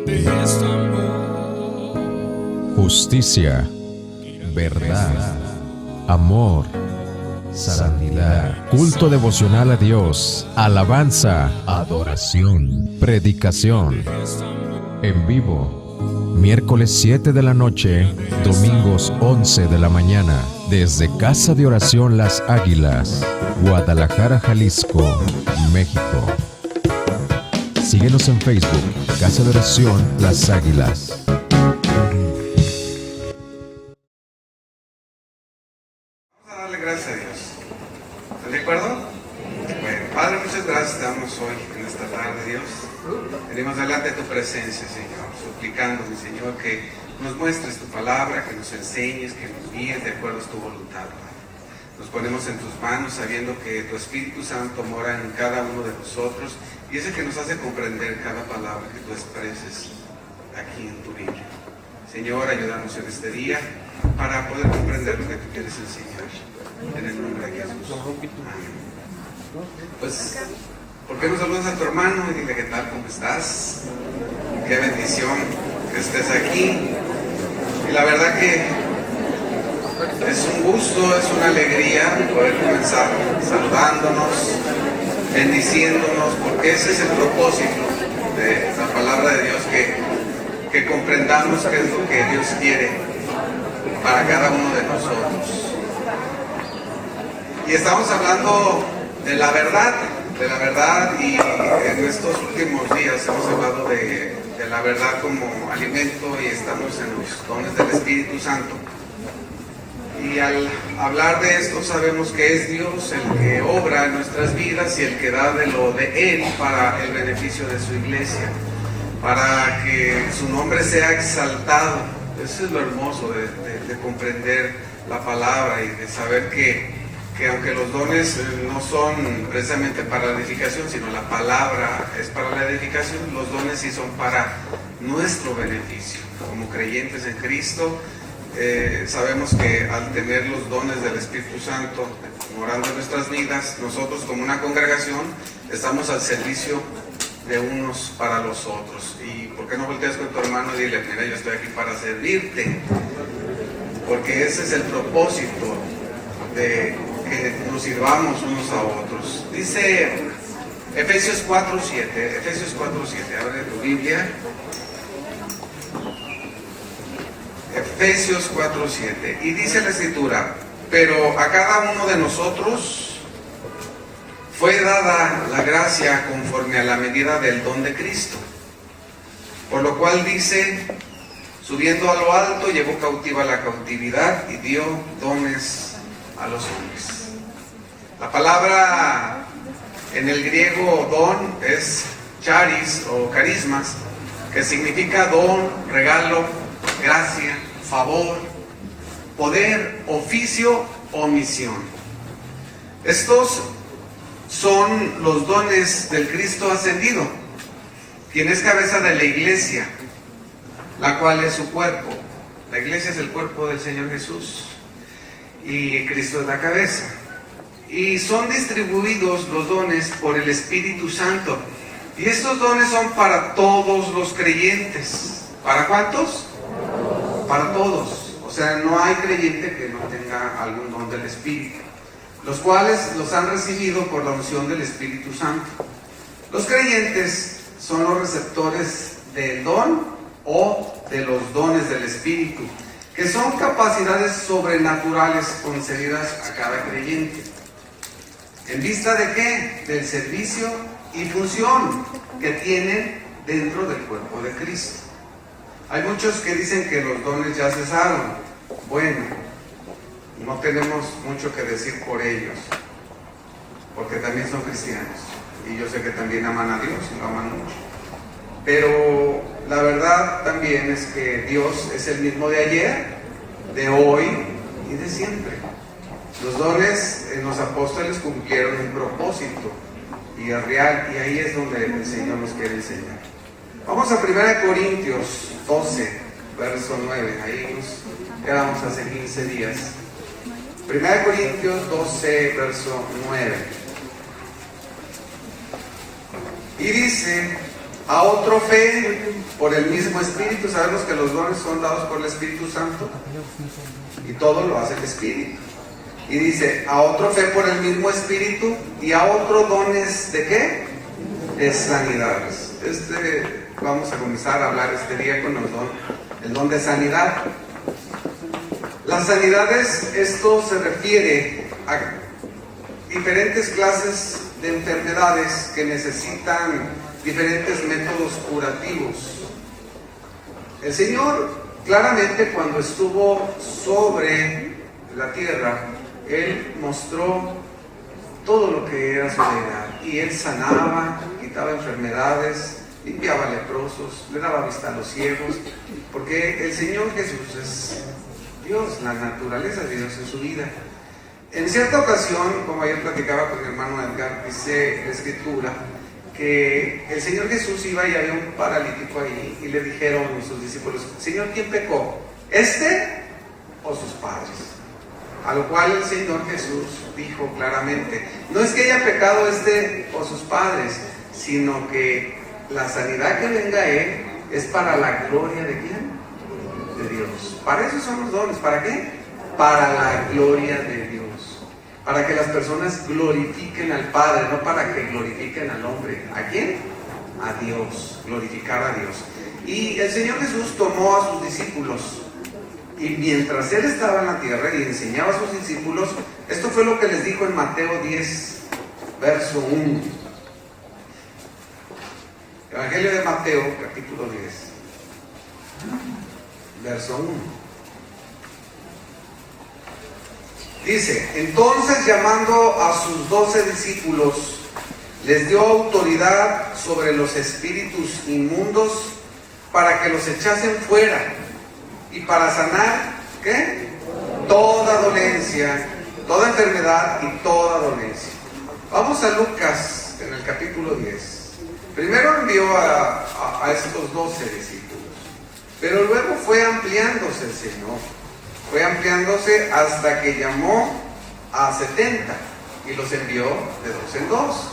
de este amor. Justicia, verdad, amor, santidad, culto devocional a Dios, alabanza, adoración, predicación, en vivo, miércoles 7 de la noche, domingos 11 de la mañana, desde Casa de Oración Las Águilas, Guadalajara, Jalisco, México. Síguenos en Facebook, Casa de Oración Las Águilas. Darle gracias a Dios. ¿Estás de acuerdo? Bueno, Padre, muchas gracias te damos hoy, en esta tarde, Dios. Venimos delante de tu presencia, Señor, suplicando, mi Señor, que nos muestres tu palabra, que nos enseñes, que nos guíes de acuerdo a tu voluntad, Padre. Nos ponemos en tus manos sabiendo que tu Espíritu Santo mora en cada uno de nosotros y es el que nos hace comprender cada palabra que tú expreses aquí en tu Biblia. Señor, ayúdanos en este día para poder comprender lo que tú quieres enseñar. En el nombre de Jesús. Amén. Pues, ¿por qué no saludas a tu hermano y dile qué tal, cómo estás? Qué bendición que estés aquí. Y la verdad que es un gusto, es una alegría poder comenzar saludándonos, bendiciéndonos, porque ese es el propósito de la palabra de Dios, que comprendamos qué es lo que Dios quiere para cada uno de nosotros. Y estamos hablando de la verdad, y en estos últimos días hemos hablado de la verdad como alimento y estamos en los dones del Espíritu Santo. Y al hablar de esto sabemos que es Dios el que obra en nuestras vidas y el que da de lo de Él para el beneficio de su iglesia, para que su nombre sea exaltado. Eso es lo hermoso de comprender la palabra y de saber que aunque los dones no son precisamente para la edificación, sino la palabra es para la edificación, los dones sí son para nuestro beneficio. Como creyentes en Cristo, sabemos que al tener los dones del Espíritu Santo morando en nuestras vidas, nosotros como una congregación estamos al servicio de unos para los otros. ¿Y por qué no volteas con tu hermano y dile, mira, yo estoy aquí para servirte? Porque ese es el propósito de que nos sirvamos unos a otros. Dice Efesios 4:7, abre tu Biblia. Efesios 4:7, y dice la Escritura, pero a cada uno de nosotros fue dada la gracia conforme a la medida del don de Cristo. Por lo cual dice, subiendo a lo alto, llevó cautiva la cautividad y dio dones a los hombres. La palabra en el griego don es charis o carismas, que significa don, regalo, gracia, favor, poder, oficio o misión. Estos son los dones del Cristo ascendido, quien es cabeza de la iglesia, la cual es su cuerpo. La iglesia es el cuerpo del Señor Jesús y Cristo es la cabeza. Y son distribuidos los dones por el Espíritu Santo. Y estos dones son para todos los creyentes. ¿Para cuántos? Para todos. O sea, no hay creyente que no tenga algún don del Espíritu, los cuales los han recibido por la unción del Espíritu Santo. Los creyentes son los receptores del don o de los dones del Espíritu, que son capacidades sobrenaturales concedidas a cada creyente. ¿En vista de qué? Del servicio y función que tienen dentro del cuerpo de Cristo. Hay muchos que dicen que los dones ya cesaron. Bueno, no tenemos mucho que decir por ellos, porque también son cristianos y yo sé que también aman a Dios y lo aman mucho. Pero la verdad también es que Dios es el mismo de ayer, de hoy y de siempre. Los dones en los apóstoles cumplieron un propósito y es real, y ahí es donde el Señor nos quiere enseñar. Vamos a 1 Corintios 12, verso 9. Ahí nos quedamos hace 15 días. 1 Corintios 12, verso 9. Y dice, a otro fe, por el mismo Espíritu. Sabemos que los dones son dados por el Espíritu Santo y todo lo hace el Espíritu. Y dice, a otro fe por el mismo Espíritu y a otro dones ¿de qué? De sanidades. Vamos a comenzar a hablar este día con el don de sanidad. Las sanidades, esto se refiere a diferentes clases de enfermedades que necesitan diferentes métodos curativos. El Señor claramente cuando estuvo sobre la tierra, Él mostró todo lo que era su deidad, y Él sanaba, quitaba enfermedades, limpiaba leprosos, le daba vista a los ciegos, porque el Señor Jesús es Dios, la naturaleza de Dios en su vida. En cierta ocasión, como ayer platicaba con mi hermano Edgar, dice la Escritura que el Señor Jesús iba y había un paralítico ahí, y le dijeron sus discípulos, Señor, ¿quién pecó? ¿Este o sus padres? A lo cual el Señor Jesús dijo claramente, no es que haya pecado este o sus padres, sino que la sanidad que venga a Él es para la gloria ¿de quién? De Dios. Para eso son los dones. ¿Para qué? Para la gloria de Dios. Para que las personas glorifiquen al Padre, no para que glorifiquen al hombre. ¿A quién? A Dios. Glorificar a Dios. Y el Señor Jesús tomó a sus discípulos, y mientras Él estaba en la tierra y enseñaba a sus discípulos, esto fue lo que les dijo en Mateo 10, verso 1. Evangelio de Mateo, capítulo 10, verso 1. Dice, entonces llamando a sus 12 discípulos, les dio autoridad sobre los espíritus inmundos para que los echasen fuera y para sanar, ¿qué? Toda dolencia, toda enfermedad y toda dolencia. Vamos a Lucas en el capítulo 10. Primero envió a estos 12 discípulos, pero luego fue ampliándose el Señor. Fue ampliándose hasta que llamó a 70 y los envió de 2 en 2.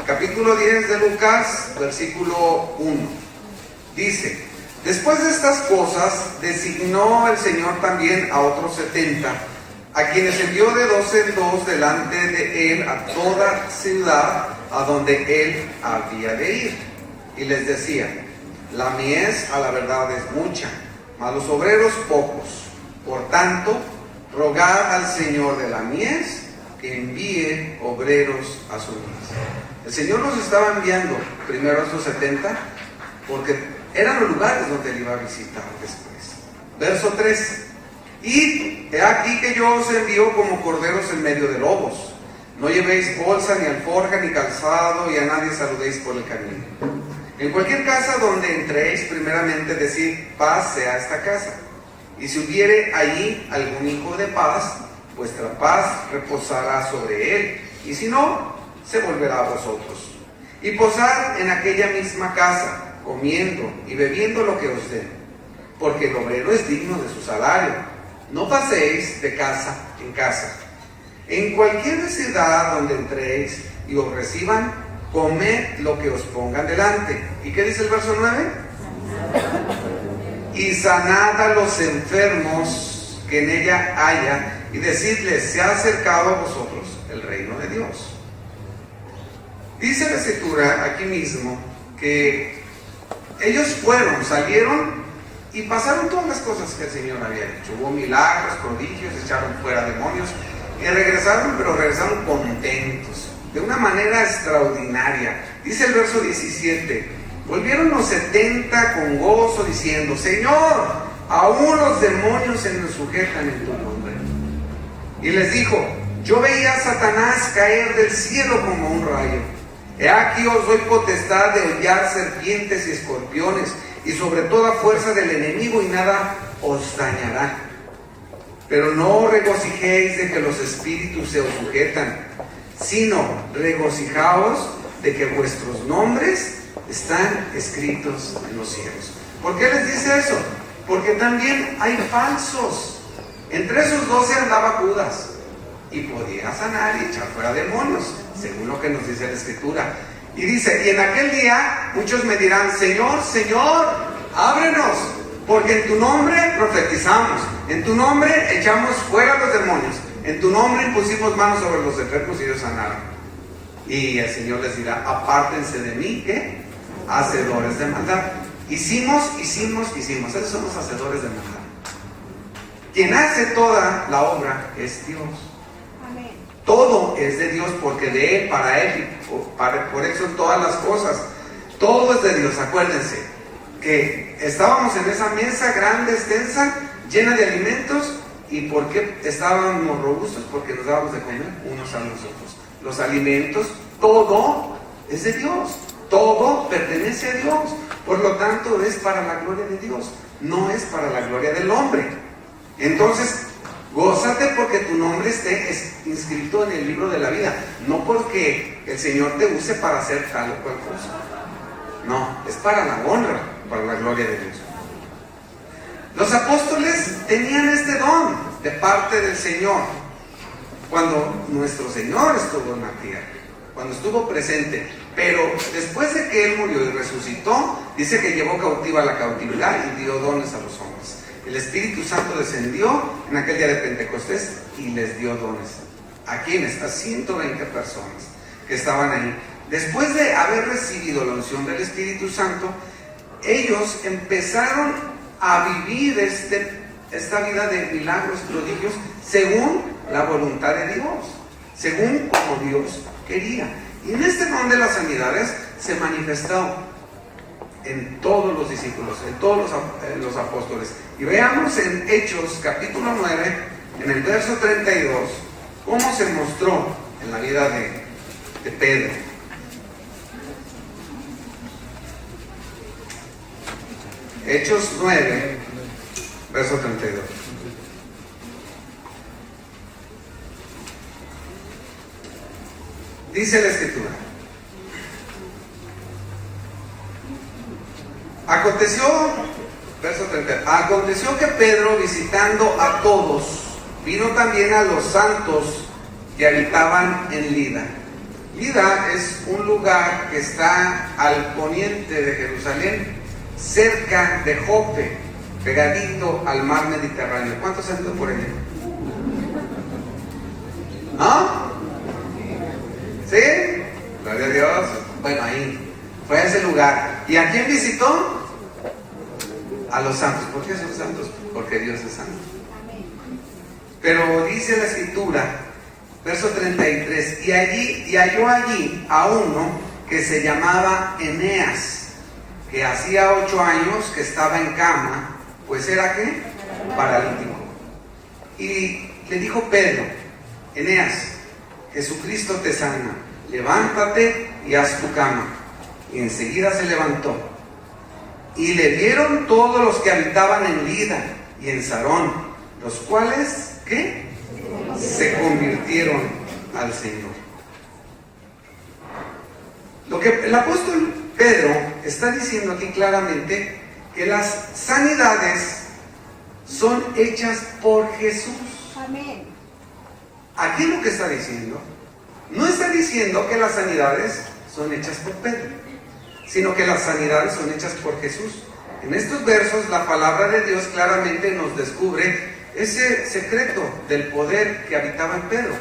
Capítulo 10 de Lucas, versículo 1. Dice, después de estas cosas, designó el Señor también a otros 70, a quienes envió de 2 en 2 delante de Él a toda ciudad a donde Él había de ir. Y les decía, la mies a la verdad es mucha, mas los obreros pocos. Por tanto, rogad al Señor de la mies que envíe obreros a su mies. El Señor nos estaba enviando primero a esos 70 porque eran los lugares donde Él iba a visitar después. Verso 3. Y he aquí que yo os envío como corderos en medio de lobos. No llevéis bolsa, ni alforja, ni calzado, y a nadie saludéis por el camino. En cualquier casa donde entréis, primeramente decid, paz sea esta casa. Y si hubiere allí algún hijo de paz, vuestra paz reposará sobre él, y si no, se volverá a vosotros. Y posad en aquella misma casa, comiendo y bebiendo lo que os den, porque el obrero es digno de su salario. No paséis de casa en casa. En cualquier ciudad donde entréis y os reciban, comed lo que os pongan delante. ¿Y qué dice el verso 9? Y sanad a los enfermos que en ella haya, y decidles, se ha acercado a vosotros el reino de Dios. Dice la Escritura aquí mismo que ellos salieron y pasaron todas las cosas que el Señor había hecho. Hubo milagros, prodigios, echaron fuera demonios y regresaron, pero regresaron contentos, de una manera extraordinaria. Dice el verso 17, volvieron los 70 con gozo diciendo, Señor, aún los demonios se nos sujetan en tu nombre. Y les dijo, yo veía a Satanás caer del cielo como un rayo. He aquí os doy potestad de hollar serpientes y escorpiones y sobre toda fuerza del enemigo, y nada os dañará. Pero no regocijéis de que los espíritus se os sujetan, sino regocijaos de que vuestros nombres están escritos en los cielos. ¿Por qué les dice eso? Porque también hay falsos. Entre esos 12 andaba Judas, y podía sanar y echar fuera demonios, según lo que nos dice la Escritura. Y dice, y en aquel día muchos me dirán, Señor, Señor, ábrenos, porque en tu nombre profetizamos, en tu nombre echamos fuera los demonios, en tu nombre impusimos manos sobre los enfermos y ellos sanaron. Y el Señor les dirá, apártense de mí, ¿qué? Hacedores de maldad. Hicimos, esos son los hacedores de maldad. Quien hace toda la obra es Dios. Amén. Todo es de Dios, porque de Él, para Él, por Él son todas las cosas. Todo es de Dios. Acuérdense que estábamos en esa mesa grande, extensa, llena de alimentos. ¿Y por qué estábamos robustos? Porque nos dábamos de comer unos a los otros. Los alimentos, todo es de Dios. Todo pertenece a Dios. Por lo tanto, es para la gloria de Dios. No es para la gloria del hombre. Entonces, gózate porque tu nombre esté inscrito en el libro de la vida. No porque el Señor te use para hacer tal o cual cosa. No, es para la honra, para la gloria de Dios. Los apóstoles tenían este don de parte del Señor. Cuando nuestro Señor estuvo en la tierra, cuando estuvo presente, pero después de que Él murió y resucitó, dice que llevó cautiva la cautividad y dio dones a los hombres. El Espíritu Santo descendió en aquel día de Pentecostés y les dio dones. ¿A quiénes? A 120 personas que estaban ahí. Después de haber recibido la unción del Espíritu Santo, ellos empezaron a vivir esta vida de milagros, prodigios, según la voluntad de Dios, según como Dios quería. Y en este don de las sanidades se manifestó en todos los discípulos, en todos los apóstoles. Y veamos en Hechos capítulo 9, en el verso 32, cómo se mostró en la vida de Pedro. Hechos 9, verso 32. Dice la Escritura: aconteció que Pedro, visitando a todos, vino también a los santos que habitaban en Lida. Lida es un lugar que está al poniente de Jerusalén, cerca de Jope, pegadito al mar Mediterráneo. ¿Cuántos han ido por allá? ¿No? ¿Sí? Gloria a Dios. Bueno, ahí fue a ese lugar. ¿Y a quién visitó? A los santos. ¿Por qué son santos? Porque Dios es santo. Pero dice la Escritura, verso 33, y halló allí a uno que se llamaba Eneas, que hacía 8 años que estaba en cama, pues era ¿qué? Paralítico. Y le dijo Pedro: Eneas, Jesucristo te sana, levántate y haz tu cama. Y enseguida se levantó. Y le vieron todos los que habitaban en Lida y en Sarón, los cuales, ¿qué? Se convirtieron al Señor. Lo que el apóstol Pedro está diciendo aquí claramente, que las sanidades son hechas por Jesús. Amén. Aquí lo que está diciendo, no está diciendo que las sanidades son hechas por Pedro, sino que las sanidades son hechas por Jesús. En estos versos la palabra de Dios claramente nos descubre ese secreto del poder que habitaba en Pedro.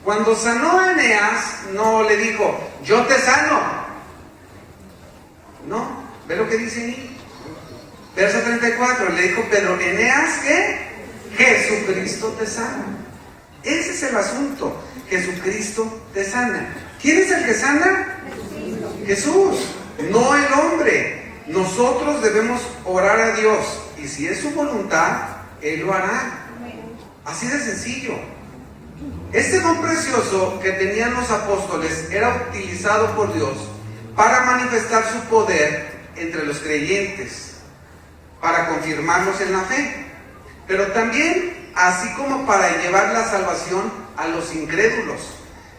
Cuando sanó a Eneas, no le dijo: yo te sano. No, ve lo que dice ahí. Verso 34, le dijo Pedro: Eneas, ¿qué? Jesucristo te sana. Ese es el asunto. Jesucristo te sana. ¿Quién es el que sana? Jesús, no el hombre. Nosotros debemos orar a Dios, y si es su voluntad, Él lo hará. Así de sencillo. Este don precioso que tenían los apóstoles era utilizado por Dios para manifestar su poder entre los creyentes, para confirmarlos en la fe, pero también así como para llevar la salvación a los incrédulos,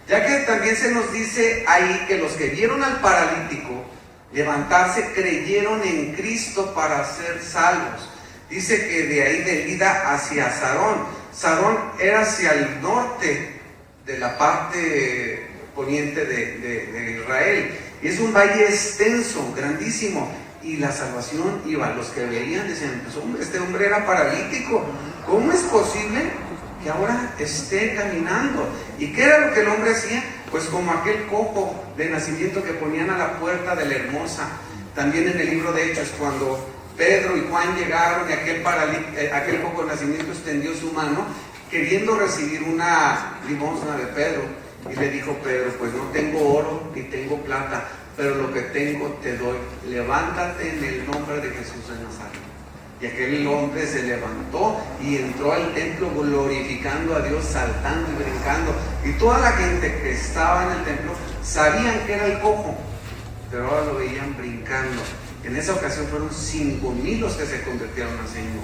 ya que también se nos dice ahí que los que vieron al paralítico levantarse creyeron en Cristo para ser salvos. Dice que de ahí de Lida hacia Sarón. Sarón era hacia el norte de la parte poniente de Israel. Es un valle extenso, grandísimo. Y la salvación iba. Los que veían decían, pues hombre, este hombre era paralítico. ¿Cómo es posible que ahora esté caminando? ¿Y qué era lo que el hombre hacía? Pues como aquel cojo de nacimiento que ponían a la puerta de la hermosa. También en el libro de Hechos, cuando Pedro y Juan llegaron y aquel cojo de nacimiento extendió su mano, queriendo recibir una limosna de Pedro. Y le dijo Pedro, pues no tengo oro ni tengo plata, pero lo que tengo te doy. Levántate en el nombre de Jesús de Nazaret. Y aquel hombre se levantó y entró al templo glorificando a Dios, saltando y brincando. Y toda la gente que estaba en el templo sabían que era el cojo, pero ahora lo veían brincando. En esa ocasión fueron 5,000 los que se convirtieron al Señor.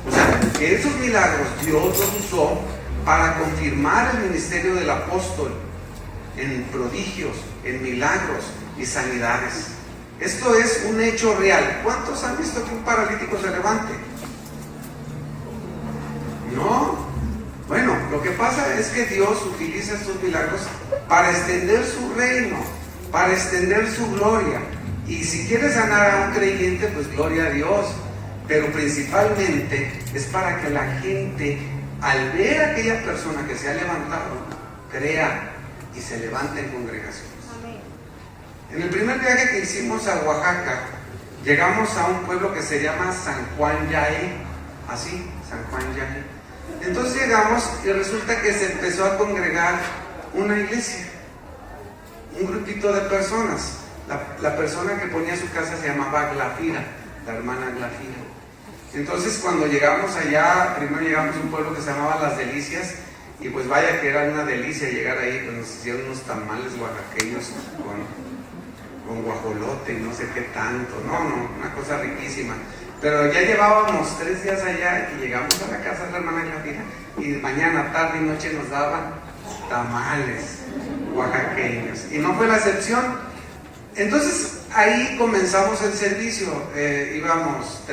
O sea, que esos milagros Dios los usó para confirmar el ministerio del apóstol en prodigios, en milagros y sanidades. Esto es un hecho real. ¿Cuántos han visto que un paralítico se levante? No. Bueno, lo que pasa es que Dios utiliza estos milagros para extender su reino, para extender su gloria. Y si quiere sanar a un creyente, pues gloria a Dios. Pero principalmente es para que la gente, al ver a aquella persona que se ha levantado, crea y se levante en congregaciones. En el primer viaje que hicimos a Oaxaca, llegamos a un pueblo que se llama San Juan Yaé, así, San Juan Yaé. Entonces llegamos y resulta que se empezó a congregar una iglesia, un grupito de personas. La persona que ponía su casa se llamaba Glafira, la hermana Glafira. Entonces cuando llegamos allá, primero llegamos a un pueblo que se llamaba Las Delicias, y pues vaya que era una delicia llegar ahí, pues nos hicieron unos tamales oaxaqueños con guajolote y no sé qué tanto, una cosa riquísima. Pero ya llevábamos 3 días allá y llegamos a la casa de la hermana Glafira y mañana, tarde y noche nos daban tamales oaxaqueños. Y no fue la excepción. Entonces ahí comenzamos el servicio. Íbamos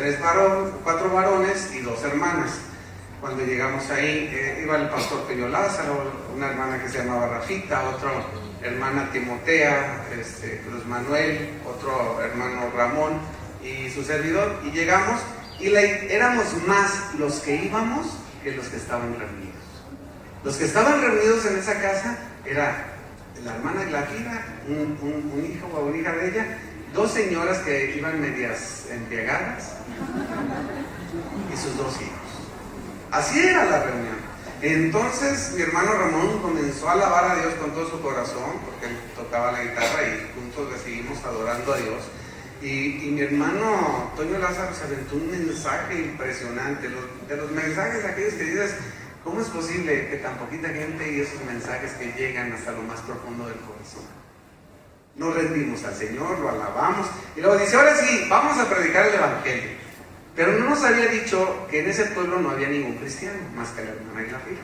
4 varones y 2 hermanas. Cuando llegamos ahí, iba el pastor Peño Lázaro, una hermana que se llamaba Rafita, otra hermana Timotea, Cruz Manuel, otro hermano Ramón y su servidor. Y llegamos y éramos más los que íbamos que los que estaban reunidos. Los que estaban reunidos en esa casa era la hermana Glafira, un hijo o una hija de ella, 2 señoras que iban medias embriagadas y sus 2 hijos. Así era la reunión. Entonces mi hermano Ramón comenzó a alabar a Dios con todo su corazón, porque él tocaba la guitarra y juntos le seguimos adorando a Dios. Y mi hermano Toño Lázaro se aventó un mensaje impresionante, de los mensajes aquellos que dices, ¿cómo es posible que tan poquita gente y esos mensajes que llegan hasta lo más profundo del corazón? Nos rendimos al Señor, lo alabamos, y luego dice, ahora sí, vamos a predicar el Evangelio. Pero no nos había dicho que en ese pueblo no había ningún cristiano, más que la hermana Glafira.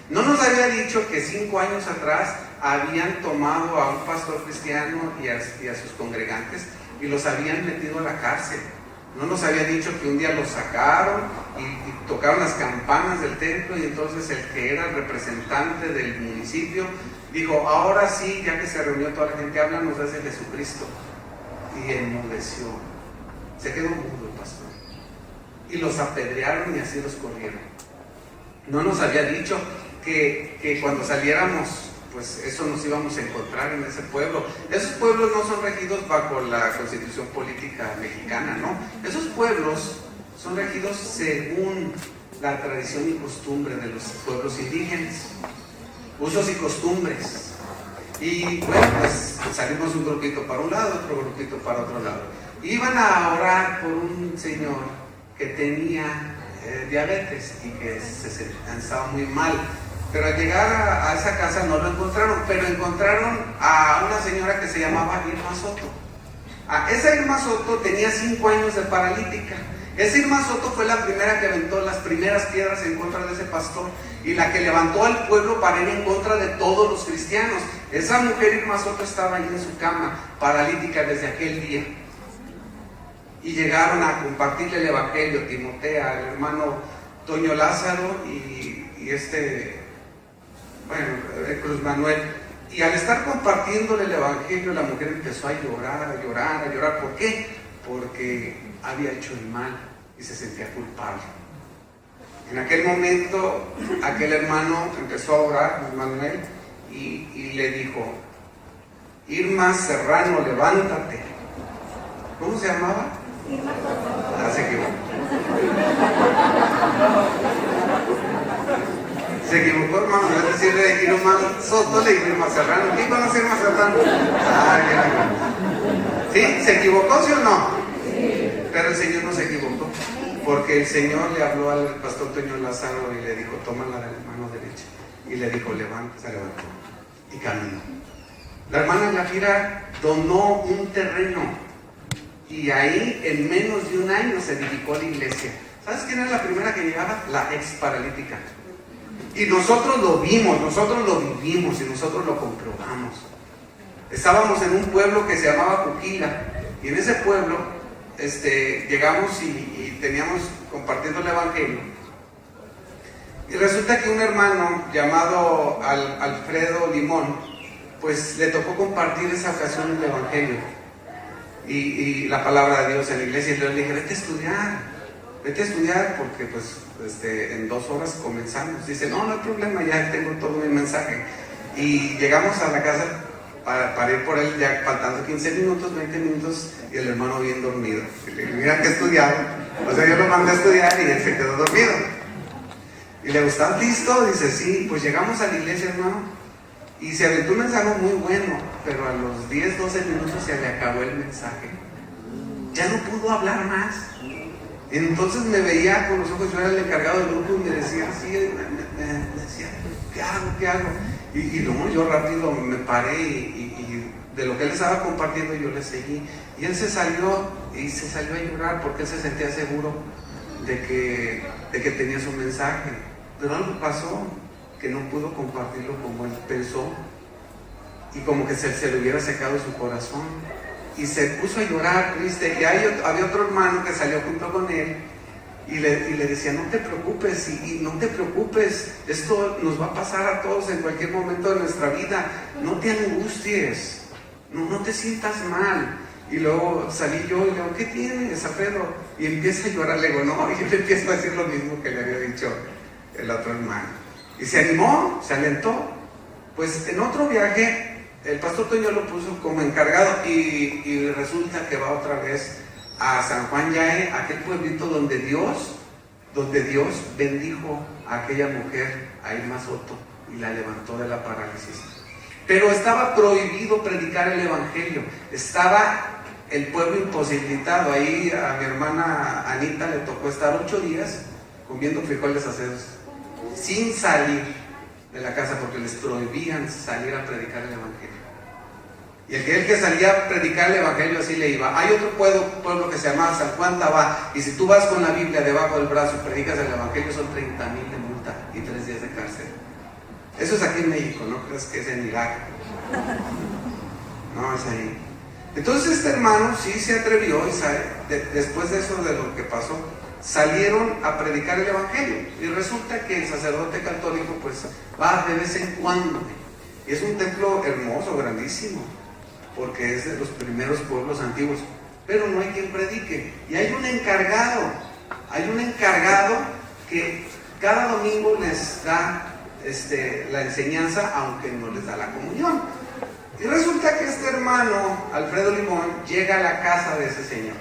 No nos había dicho que 5 años atrás habían tomado a un pastor cristiano y a sus congregantes y los habían metido a la cárcel. No nos había dicho que un día los sacaron y tocaron las campanas del templo, y entonces el que era el representante del municipio dijo, ahora sí, ya que se reunió toda la gente, háblanos de ese Jesucristo. Y enmudeció, se quedó mudo el pastor. Y los apedrearon y así los corrieron. No nos había dicho que cuando saliéramos, pues eso nos íbamos a encontrar en ese pueblo. Esos pueblos no son regidos bajo la Constitución política mexicana, ¿no? Esos pueblos son regidos según la tradición y costumbre de los pueblos indígenas, usos y costumbres. Y bueno, pues salimos un grupito para un lado, otro grupito para otro lado. Iban a orar por un señor que tenía diabetes y que estaba muy mal. Pero al llegar a esa casa no lo encontraron, pero encontraron a una señora que se llamaba Irma Soto. Esa Irma Soto tenía 5 años de paralítica. Esa Irma Soto fue la primera que aventó las primeras piedras en contra de ese pastor y la que levantó al pueblo para ir en contra de todos los cristianos. Esa mujer Irma Soto estaba ahí en su cama, paralítica desde aquel día. Y llegaron a compartirle el Evangelio, Timotea, el hermano Toño Lázaro y Cruz Manuel. Y al estar compartiéndole el evangelio, la mujer empezó a llorar, a llorar, a llorar. ¿Por qué? Porque había hecho el mal y se sentía culpable. En aquel momento, aquel hermano empezó a orar, Manuel, y le dijo: Irma Serrano, levántate. ¿Cómo se llamaba? Ah, se equivocó. Se equivocó, hermano, es decirle Irma Soto, le dijo Irma Serrano. ¿Quién conoce a Irma Serrano? Ah, ¿sí? ¿Se equivocó, sí o no? Sí. Pero el Señor no se equivocó, porque el Señor le habló al pastor Toño Lázaro y le dijo: tómala de la mano derecha. Y le dijo: levanta, se levantó y caminó. La hermana Glafira donó un terreno y ahí en menos de un año se edificó la iglesia. ¿Sabes quién era la primera que llegaba? La ex paralítica. Y nosotros lo vimos, nosotros lo vivimos y nosotros lo comprobamos. Estábamos en un pueblo que se llamaba Cuquila, y en ese pueblo llegamos y teníamos compartiendo el evangelio. Y resulta que un hermano llamado Alfredo Limón, pues le tocó compartir esa ocasión el evangelio y la palabra de Dios en la iglesia. Y entonces le dije: vete a estudiar porque pues en 2 horas comenzamos. Dice: no hay problema, ya tengo todo mi mensaje. Y llegamos a la casa para ir por él, ya faltando 15 minutos, 20 minutos, y el hermano bien dormido. Y le dije: mira que he estudiado. O sea, yo lo mandé a estudiar y él se quedó dormido. Y le digo: ¿estás listo? Dice: sí. Pues llegamos a la iglesia, hermano, y se aventó un mensaje muy bueno, pero a los 10, 12 minutos se le acabó el mensaje. Ya no pudo hablar más. Entonces me veía con los ojos, yo era el encargado del grupo, y me decía así, me decía: ¿qué hago? Y luego yo rápido me paré y de lo que él estaba compartiendo yo le seguí. Y él se salió a llorar porque él se sentía seguro de que tenía su mensaje. Pero algo pasó, que no pudo compartirlo como él pensó, y como que se le hubiera secado su corazón. Y se puso a llorar triste. Y había otro hermano que salió junto con él y le decía: no te preocupes, y no te preocupes, esto nos va a pasar a todos en cualquier momento de nuestra vida, no te angusties, no te sientas mal. Y luego salí yo y le digo: ¿qué tienes, Alfredo? Y empieza a llorar. Le digo: no. Y yo le empiezo a decir lo mismo que le había dicho el otro hermano. Y se animó, se alentó. Pues en otro viaje el pastor Toño lo puso como encargado y resulta que va otra vez a San Juan Yae, aquel pueblito donde Dios bendijo a aquella mujer, a Irma Soto, y la levantó de la parálisis. Pero estaba prohibido predicar el evangelio, estaba el pueblo imposibilitado. Ahí a mi hermana Anita le tocó estar 8 días comiendo frijoles asados, sin salir de la casa, porque les prohibían salir a predicar el evangelio. Y el que salía a predicar el evangelio así le iba. Hay otro pueblo que se llama San Juan Tabá, y si tú vas con la Biblia debajo del brazo y predicas el evangelio, son 30,000 de multa y 3 días de cárcel. Eso es aquí en México, no crees que es en Irak. No, es ahí. Entonces este hermano sí se atrevió, y después de eso, de lo que pasó, salieron a predicar el evangelio. Y resulta que el sacerdote católico pues va de vez en cuando. Y es un templo hermoso, grandísimo, porque es de los primeros pueblos antiguos, pero no hay quien predique. Y hay un encargado que cada domingo les da la enseñanza, aunque no les da la comunión. Y resulta que este hermano, Alfredo Limón, llega a la casa de ese señor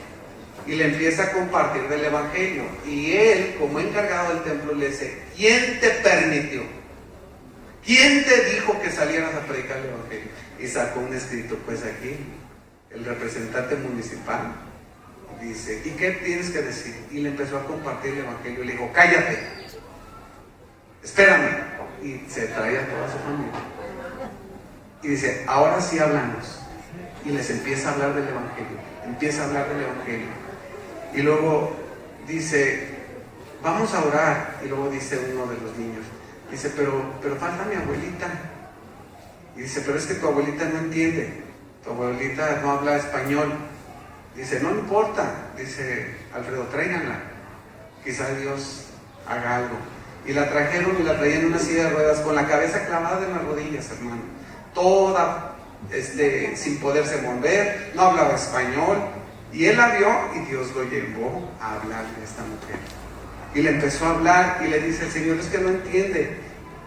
y le empieza a compartir del evangelio. Y él, como encargado del templo, le dice: ¿quién te permitió? ¿Quién te dijo que salieras a predicar el evangelio? Y sacó un escrito, pues aquí, el representante municipal dice: ¿y qué tienes que decir? Y le empezó a compartir el evangelio y le dijo: cállate, espérame. Y se traía a toda su familia. Y dice: ahora sí hablamos. Y les empieza a hablar del evangelio. Y luego dice: vamos a orar. Y luego dice uno de los niños, dice: pero falta mi abuelita. Y dice: pero es que tu abuelita no entiende, tu abuelita no habla español. Dice: no importa, dice Alfredo, tráiganla, quizá Dios haga algo. Y la trajeron y la traían en una silla de ruedas, con la cabeza clavada en las rodillas, hermano. toda sin poderse mover, no hablaba español, y él la vio y Dios lo llevó a hablarle a esta mujer. Y le empezó a hablar y le dice: el Señor, es que no entiende.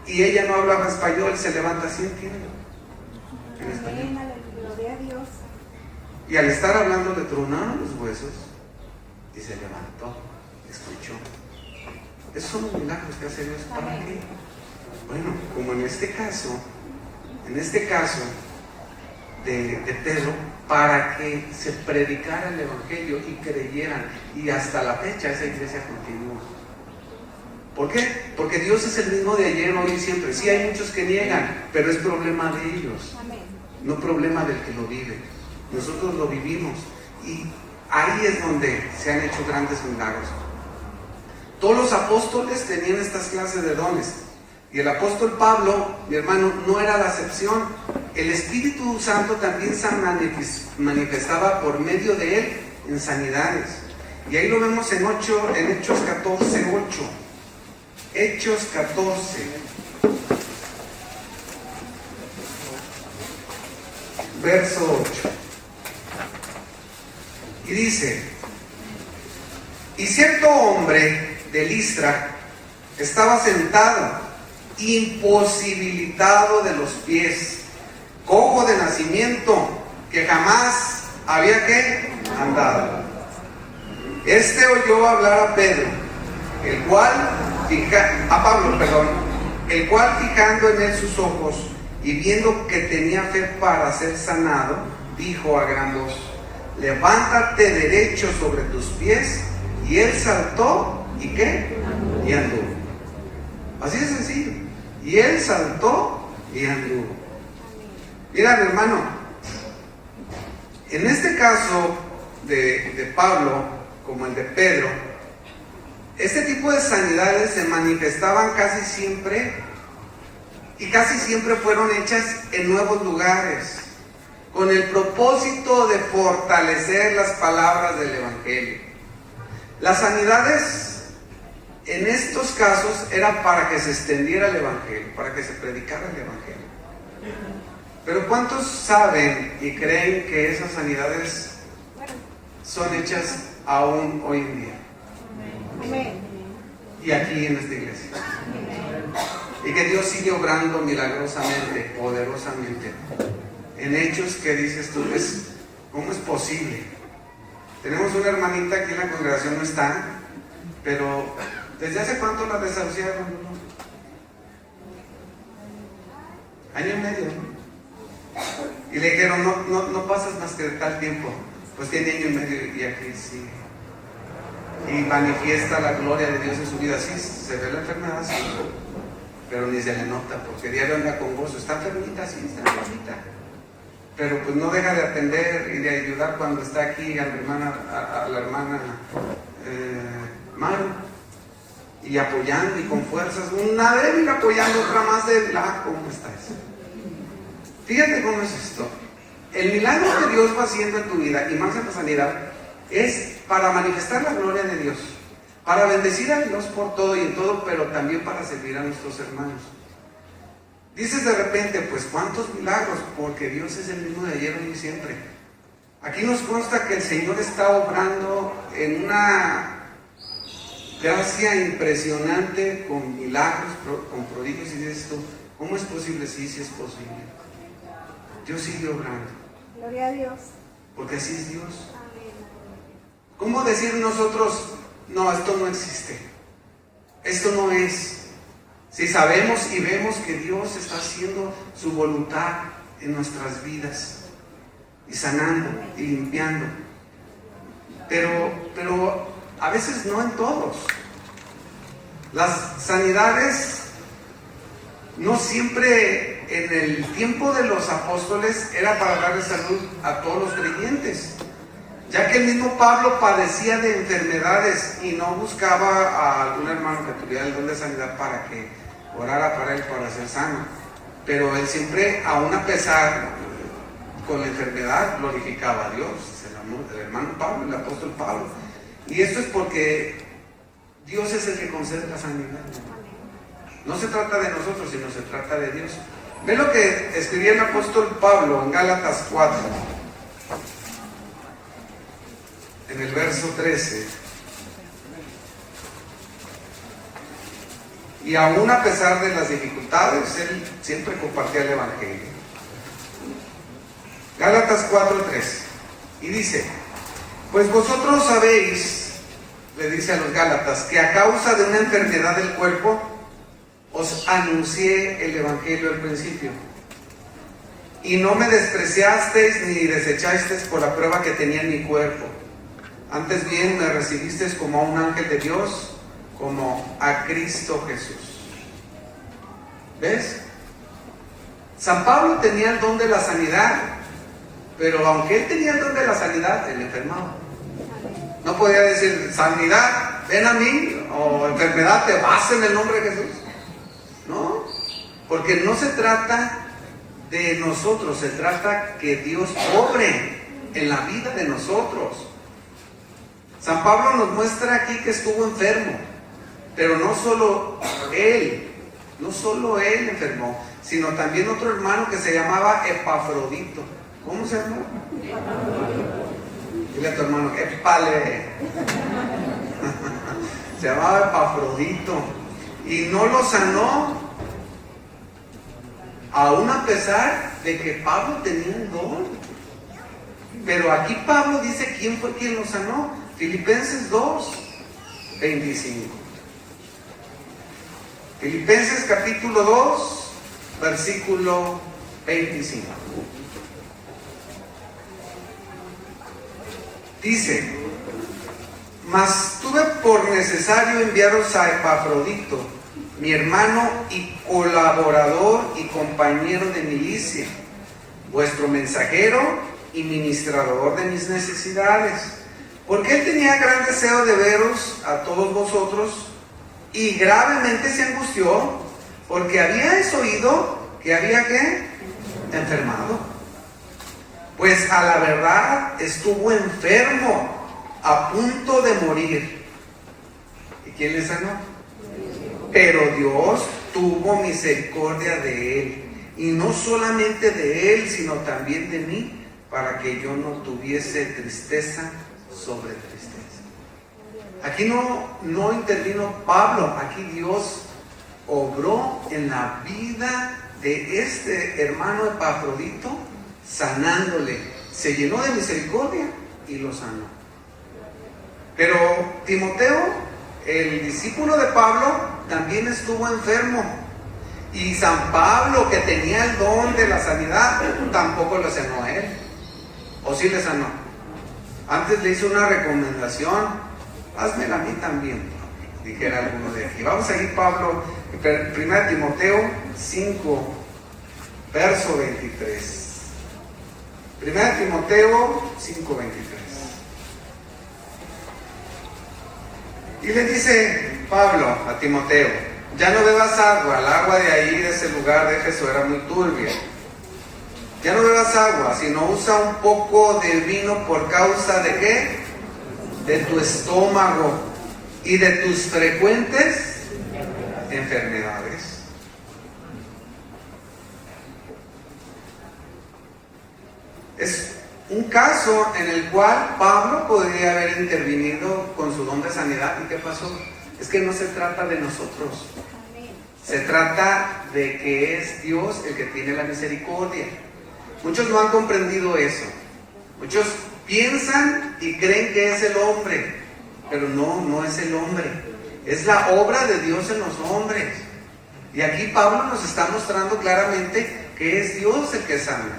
Y ella no hablaba español, se levanta así, entiende. En español. Gloria a Dios. Y al estar hablando le tronaron los huesos y se levantó, escuchó. Esos son los milagros que hace Dios. ¿Para qué? Bueno, como en este caso de Pedro, para que se predicara el Evangelio y creyeran, y hasta la fecha esa iglesia continúa. ¿Por qué? Porque Dios es el mismo de ayer, hoy y siempre. Sí, hay muchos que niegan, pero es problema de ellos, no problema del que lo vive. Nosotros lo vivimos, y ahí es donde se han hecho grandes milagros. Todos los apóstoles tenían estas clases de dones, y el apóstol Pablo, mi hermano, no era la excepción. El Espíritu Santo también se manifestaba por medio de él en sanidades, y ahí lo vemos en Hechos 14:8. Hechos 14, verso 8. Y dice: y cierto hombre de Listra estaba sentado, imposibilitado de los pies, cojo de nacimiento, que jamás había andado. Este oyó hablar a Pedro, el cual fijando en él sus ojos y viendo que tenía fe para ser sanado, dijo a gran voz: levántate derecho sobre tus pies. Y él saltó, ¿y qué? Y anduvo. Así de sencillo. Y él saltó y anduvo. Mira, mi hermano, en este caso de Pablo, como el de Pedro, este tipo de sanidades se manifestaban casi siempre, y casi siempre fueron hechas en nuevos lugares, con el propósito de fortalecer las palabras del Evangelio. Las sanidades en estos casos era para que se extendiera el Evangelio, para que se predicara el Evangelio. Pero ¿cuántos saben y creen que esas sanidades son hechas aún hoy en día? Amén. Y aquí en esta iglesia. Y que Dios sigue obrando milagrosamente, poderosamente, en hechos que dices tú, ¿cómo es posible? Tenemos una hermanita aquí en la congregación, no está, pero ¿desde hace cuánto la desahuciaron? Año y medio, ¿no? Y le dijeron: no pasas más que de tal tiempo. Pues tiene año y medio y aquí sigue. Y manifiesta la gloria de Dios en su vida. Sí, se ve la enfermedad, sí, pero ni se le nota, porque diario anda con gozo. Está enfermita, sí, está enfermita, pero pues no deja de atender y de ayudar cuando está aquí a la hermana Maru, y apoyando y con fuerzas, una débil apoyando, otra más débil. ¿Cómo está eso? Fíjate cómo es esto. El milagro que Dios va haciendo en tu vida, y más en la sanidad, es para manifestar la gloria de Dios, para bendecir a Dios por todo y en todo, pero también para servir a nuestros hermanos. Dices de repente: pues ¿cuántos milagros? Porque Dios es el mismo de ayer, hoy y siempre. Aquí nos consta que el Señor está obrando en una gracia impresionante, con milagros, con prodigios, y dices tú: ¿cómo es posible? Sí, sí es posible. Dios sigue obrando. Gloria a Dios. Porque así es Dios. Amén. ¿Cómo decir nosotros: no, esto no existe, esto no es? Si sabemos y vemos que Dios está haciendo su voluntad en nuestras vidas, y sanando y limpiando, pero a veces no en todos. Las sanidades no siempre, en el tiempo de los apóstoles, era para darle salud a todos los creyentes, ya que el mismo Pablo padecía de enfermedades y no buscaba a algún hermano que tuviera el don de sanidad para que orara para él, para ser sano. Pero él siempre, aún a pesar con la enfermedad, glorificaba a Dios. El hermano Pablo, el apóstol Pablo. Y esto es porque Dios es el que concede la sanidad. No se trata de nosotros, sino se trata de Dios. Ve lo que escribía el apóstol Pablo en Gálatas 4, en el verso 13. Y aún a pesar de las dificultades, él siempre compartía el Evangelio. Gálatas 4:13. Y dice: pues vosotros sabéis, le dice a los Gálatas, que a causa de una enfermedad del cuerpo os anuncié el Evangelio al principio. Y no me despreciasteis ni desechasteis por la prueba que tenía en mi cuerpo. Antes bien me recibisteis como a un ángel de Dios, como a Cristo Jesús. ¿Ves? San Pablo tenía el don de la sanidad, pero aunque él tenía el don de la sanidad, él enfermaba. No podía decir: sanidad, ven a mí, o enfermedad, te vas en el nombre de Jesús. No, porque no se trata de nosotros, se trata que Dios obre en la vida de nosotros. San Pablo nos muestra aquí que estuvo enfermo, pero no solo él enfermó, sino también otro hermano que se llamaba Epafrodito. ¿Cómo se llama? Dile a tu hermano: Epale. Se llamaba Epafrodito. Y no lo sanó, aún a pesar de que Pablo tenía un don. Pero aquí Pablo dice quién fue quien lo sanó. Filipenses 2:25. Filipenses capítulo 2, versículo 25. Dice: mas tuve por necesario enviaros a Epafrodito, mi hermano y colaborador y compañero de milicia, vuestro mensajero y ministrador de mis necesidades, porque él tenía gran deseo de veros a todos vosotros, y gravemente se angustió, porque habíais oído que había enfermado. Pues a la verdad estuvo enfermo, a punto de morir. ¿Y quién le sanó? Pero Dios tuvo misericordia de él, y no solamente de él, sino también de mí, para que yo no tuviese tristeza sobre tristeza. Aquí no intervino Pablo, aquí Dios obró en la vida de este hermano Epafrodito, sanándole. Se llenó de misericordia y lo sanó. Pero Timoteo, el discípulo de Pablo, también estuvo enfermo. Y San Pablo, que tenía el don de la sanidad, tampoco lo sanó a él. ¿O sí le sanó? Antes le hizo una recomendación: házmela a mí también, dijera alguno de aquí. Vamos a ir, Pablo, 1 Timoteo 5, verso 23. 1 Timoteo 5, 23. Y le dice Pablo a Timoteo: ya no bebas agua, el agua de ahí, de ese lugar de Éfeso, era muy turbia. Ya no bebas agua, sino usa un poco de vino por causa de ¿qué? De tu estómago y de tus frecuentes enfermedades. Es un caso en el cual Pablo podría haber intervenido con su don de sanidad. ¿Y qué pasó? Es que no se trata de nosotros. Se trata de que es Dios el que tiene la misericordia. Muchos no han comprendido eso. Muchos piensan y creen que es el hombre, pero no es el hombre. Es la obra de Dios en los hombres. Y aquí Pablo nos está mostrando claramente que es Dios el que sana,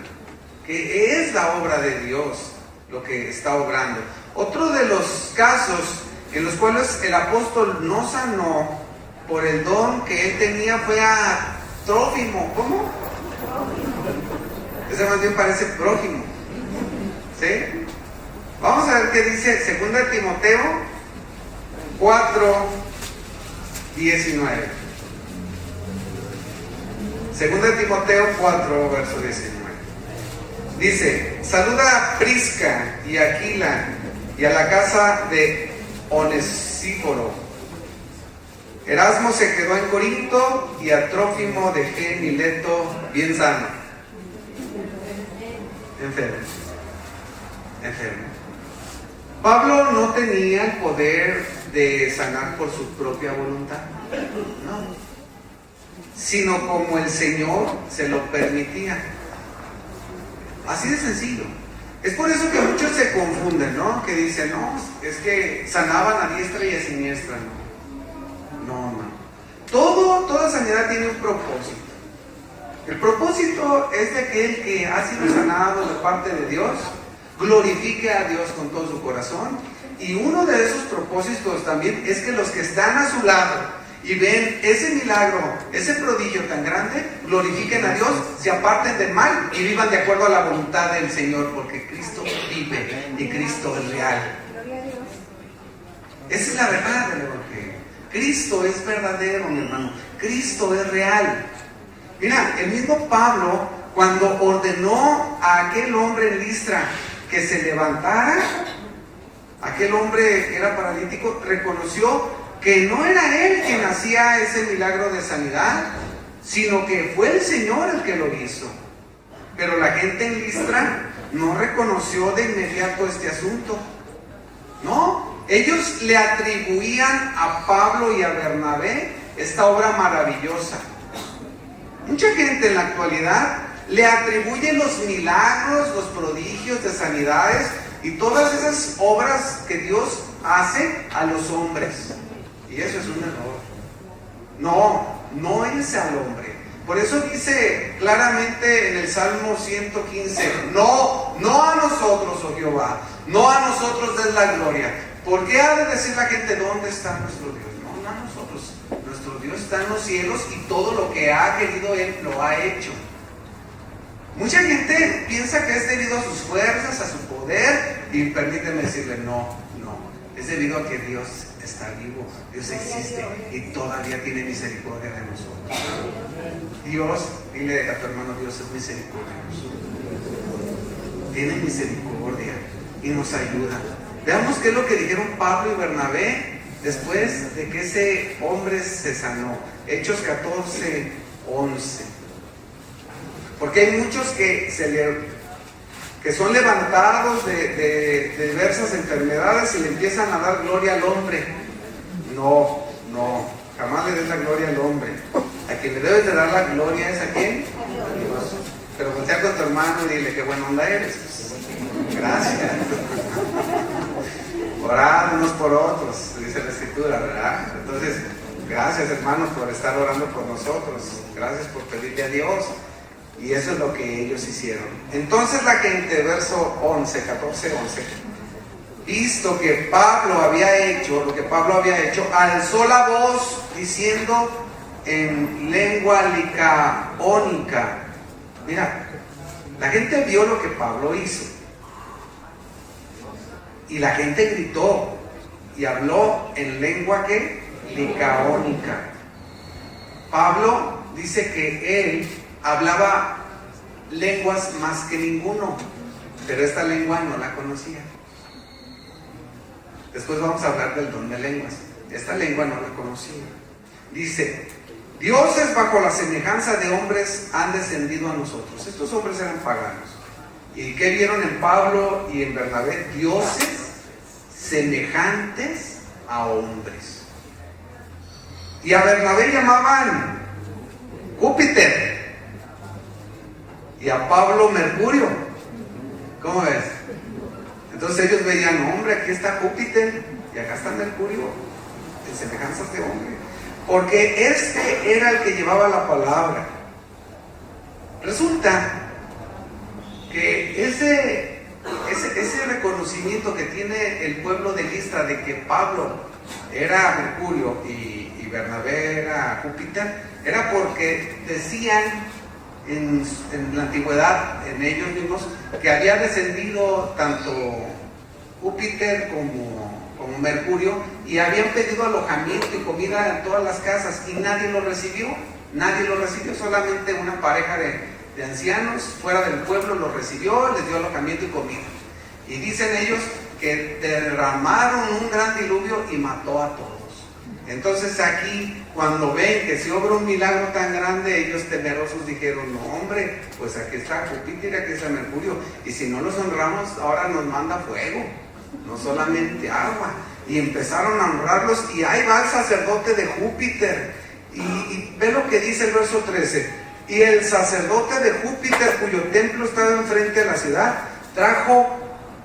que es la obra de Dios lo que está obrando. Otro de los casos en los cuales el apóstol no sanó por el don que él tenía fue a Trófimo. ¿Cómo? Ese más bien parece prójimo. ¿Sí? Vamos a ver qué dice 2 Timoteo 4, 19. 2 Timoteo 4, verso 19. Dice: saluda a Prisca y a Aquila y a la casa de Onesíforo, Erasmo se quedó en Corinto y a Trófimo dejé en Mileto bien sano. Enfermo. Pablo no tenía el poder de sanar por su propia voluntad, no, sino como el Señor se lo permitía. Así de sencillo. Es por eso que muchos se confunden, ¿no? Que dicen, no, es que sanaban a diestra y a siniestra, no. Toda sanidad tiene un propósito. El propósito es de aquel que ha sido sanado de parte de Dios, glorifique a Dios con todo su corazón. Y uno de esos propósitos también es que los que están a su lado y ven ese milagro, ese prodigio tan grande, glorifiquen a Dios, se aparten del mal y vivan de acuerdo a la voluntad del Señor, porque Cristo vive y Cristo es real. Gloria a Dios. Esa es la verdad del Evangelio. Cristo es verdadero, mi hermano. Cristo es real. Mira, el mismo Pablo, cuando ordenó a aquel hombre en Listra que se levantara, aquel hombre que era paralítico reconoció que no era él quien hacía ese milagro de sanidad, sino que fue el Señor el que lo hizo. Pero la gente en Listra no reconoció de inmediato este asunto. No, ellos le atribuían a Pablo y a Bernabé esta obra maravillosa. Mucha gente en la actualidad le atribuye los milagros, los prodigios de sanidades y todas esas obras que Dios hace a los hombres. Y eso es un error. No es al hombre. Por eso dice claramente en el Salmo 115, no a nosotros, oh Jehová, no a nosotros des la gloria. ¿Por qué ha de decir la gente, ¿dónde está nuestro Dios? No a nosotros. Nuestro Dios está en los cielos y todo lo que ha querido Él lo ha hecho. Mucha gente piensa que es debido a sus fuerzas, a su poder, y permíteme decirle, no, es debido a que Dios está vivo, Dios existe y todavía tiene misericordia de nosotros. Dios, dile a tu hermano, Dios es misericordioso, tiene misericordia y nos ayuda. Veamos qué es lo que dijeron Pablo y Bernabé después de que ese hombre se sanó. Hechos 14:11. Porque hay muchos que son levantados de diversas enfermedades y le empiezan a dar gloria al hombre. No, jamás le des la gloria al hombre. A quien le debes de dar la gloria es a quién? A Dios. Pero voltea con tu hermano y dile qué buena onda eres. Gracias. Orad unos por otros, dice la Escritura, ¿verdad? Entonces, gracias hermanos por estar orando por nosotros. Gracias por pedirle a Dios. Y eso es lo que ellos hicieron. Entonces la gente, verso 14:11. Visto que Pablo había hecho lo que Pablo había hecho, alzó la voz diciendo en lengua licaónica. Mira, la gente vio lo que Pablo hizo. Y la gente gritó y habló en lengua ¿qué? Licaónica. Pablo dice que él hablaba lenguas más que ninguno, pero esta lengua no la conocía. Después vamos a hablar del don de lenguas. Esta lengua no la conocía. Dice, dioses bajo la semejanza de hombres han descendido a nosotros. Estos hombres eran paganos. ¿Y qué vieron en Pablo y en Bernabé? Dioses semejantes a hombres. Y a Bernabé llamaban Júpiter y a Pablo Mercurio. ¿Cómo ves? Entonces ellos veían, hombre, aquí está Júpiter y acá está Mercurio, en semejanzas de hombre, porque este era el que llevaba la palabra. Resulta que ese reconocimiento que tiene el pueblo de Listra de que Pablo era Mercurio y Bernabé era Júpiter, era porque decían en la antigüedad, en ellos mismos, que había descendido tanto Júpiter como Mercurio y habían pedido alojamiento y comida en todas las casas y nadie lo recibió, solamente una pareja de ancianos fuera del pueblo lo recibió, les dio alojamiento y comida. Y dicen ellos que derramaron un gran diluvio y mató a todos. Entonces aquí, cuando ven que se obra un milagro tan grande, ellos temerosos dijeron, no hombre, pues aquí está Júpiter, aquí está Mercurio, y si no los honramos, ahora nos manda fuego, no solamente agua. Y empezaron a honrarlos, y ahí va el sacerdote de Júpiter. Y ve lo que dice el verso 13. Y el sacerdote de Júpiter, cuyo templo estaba enfrente de la ciudad, trajo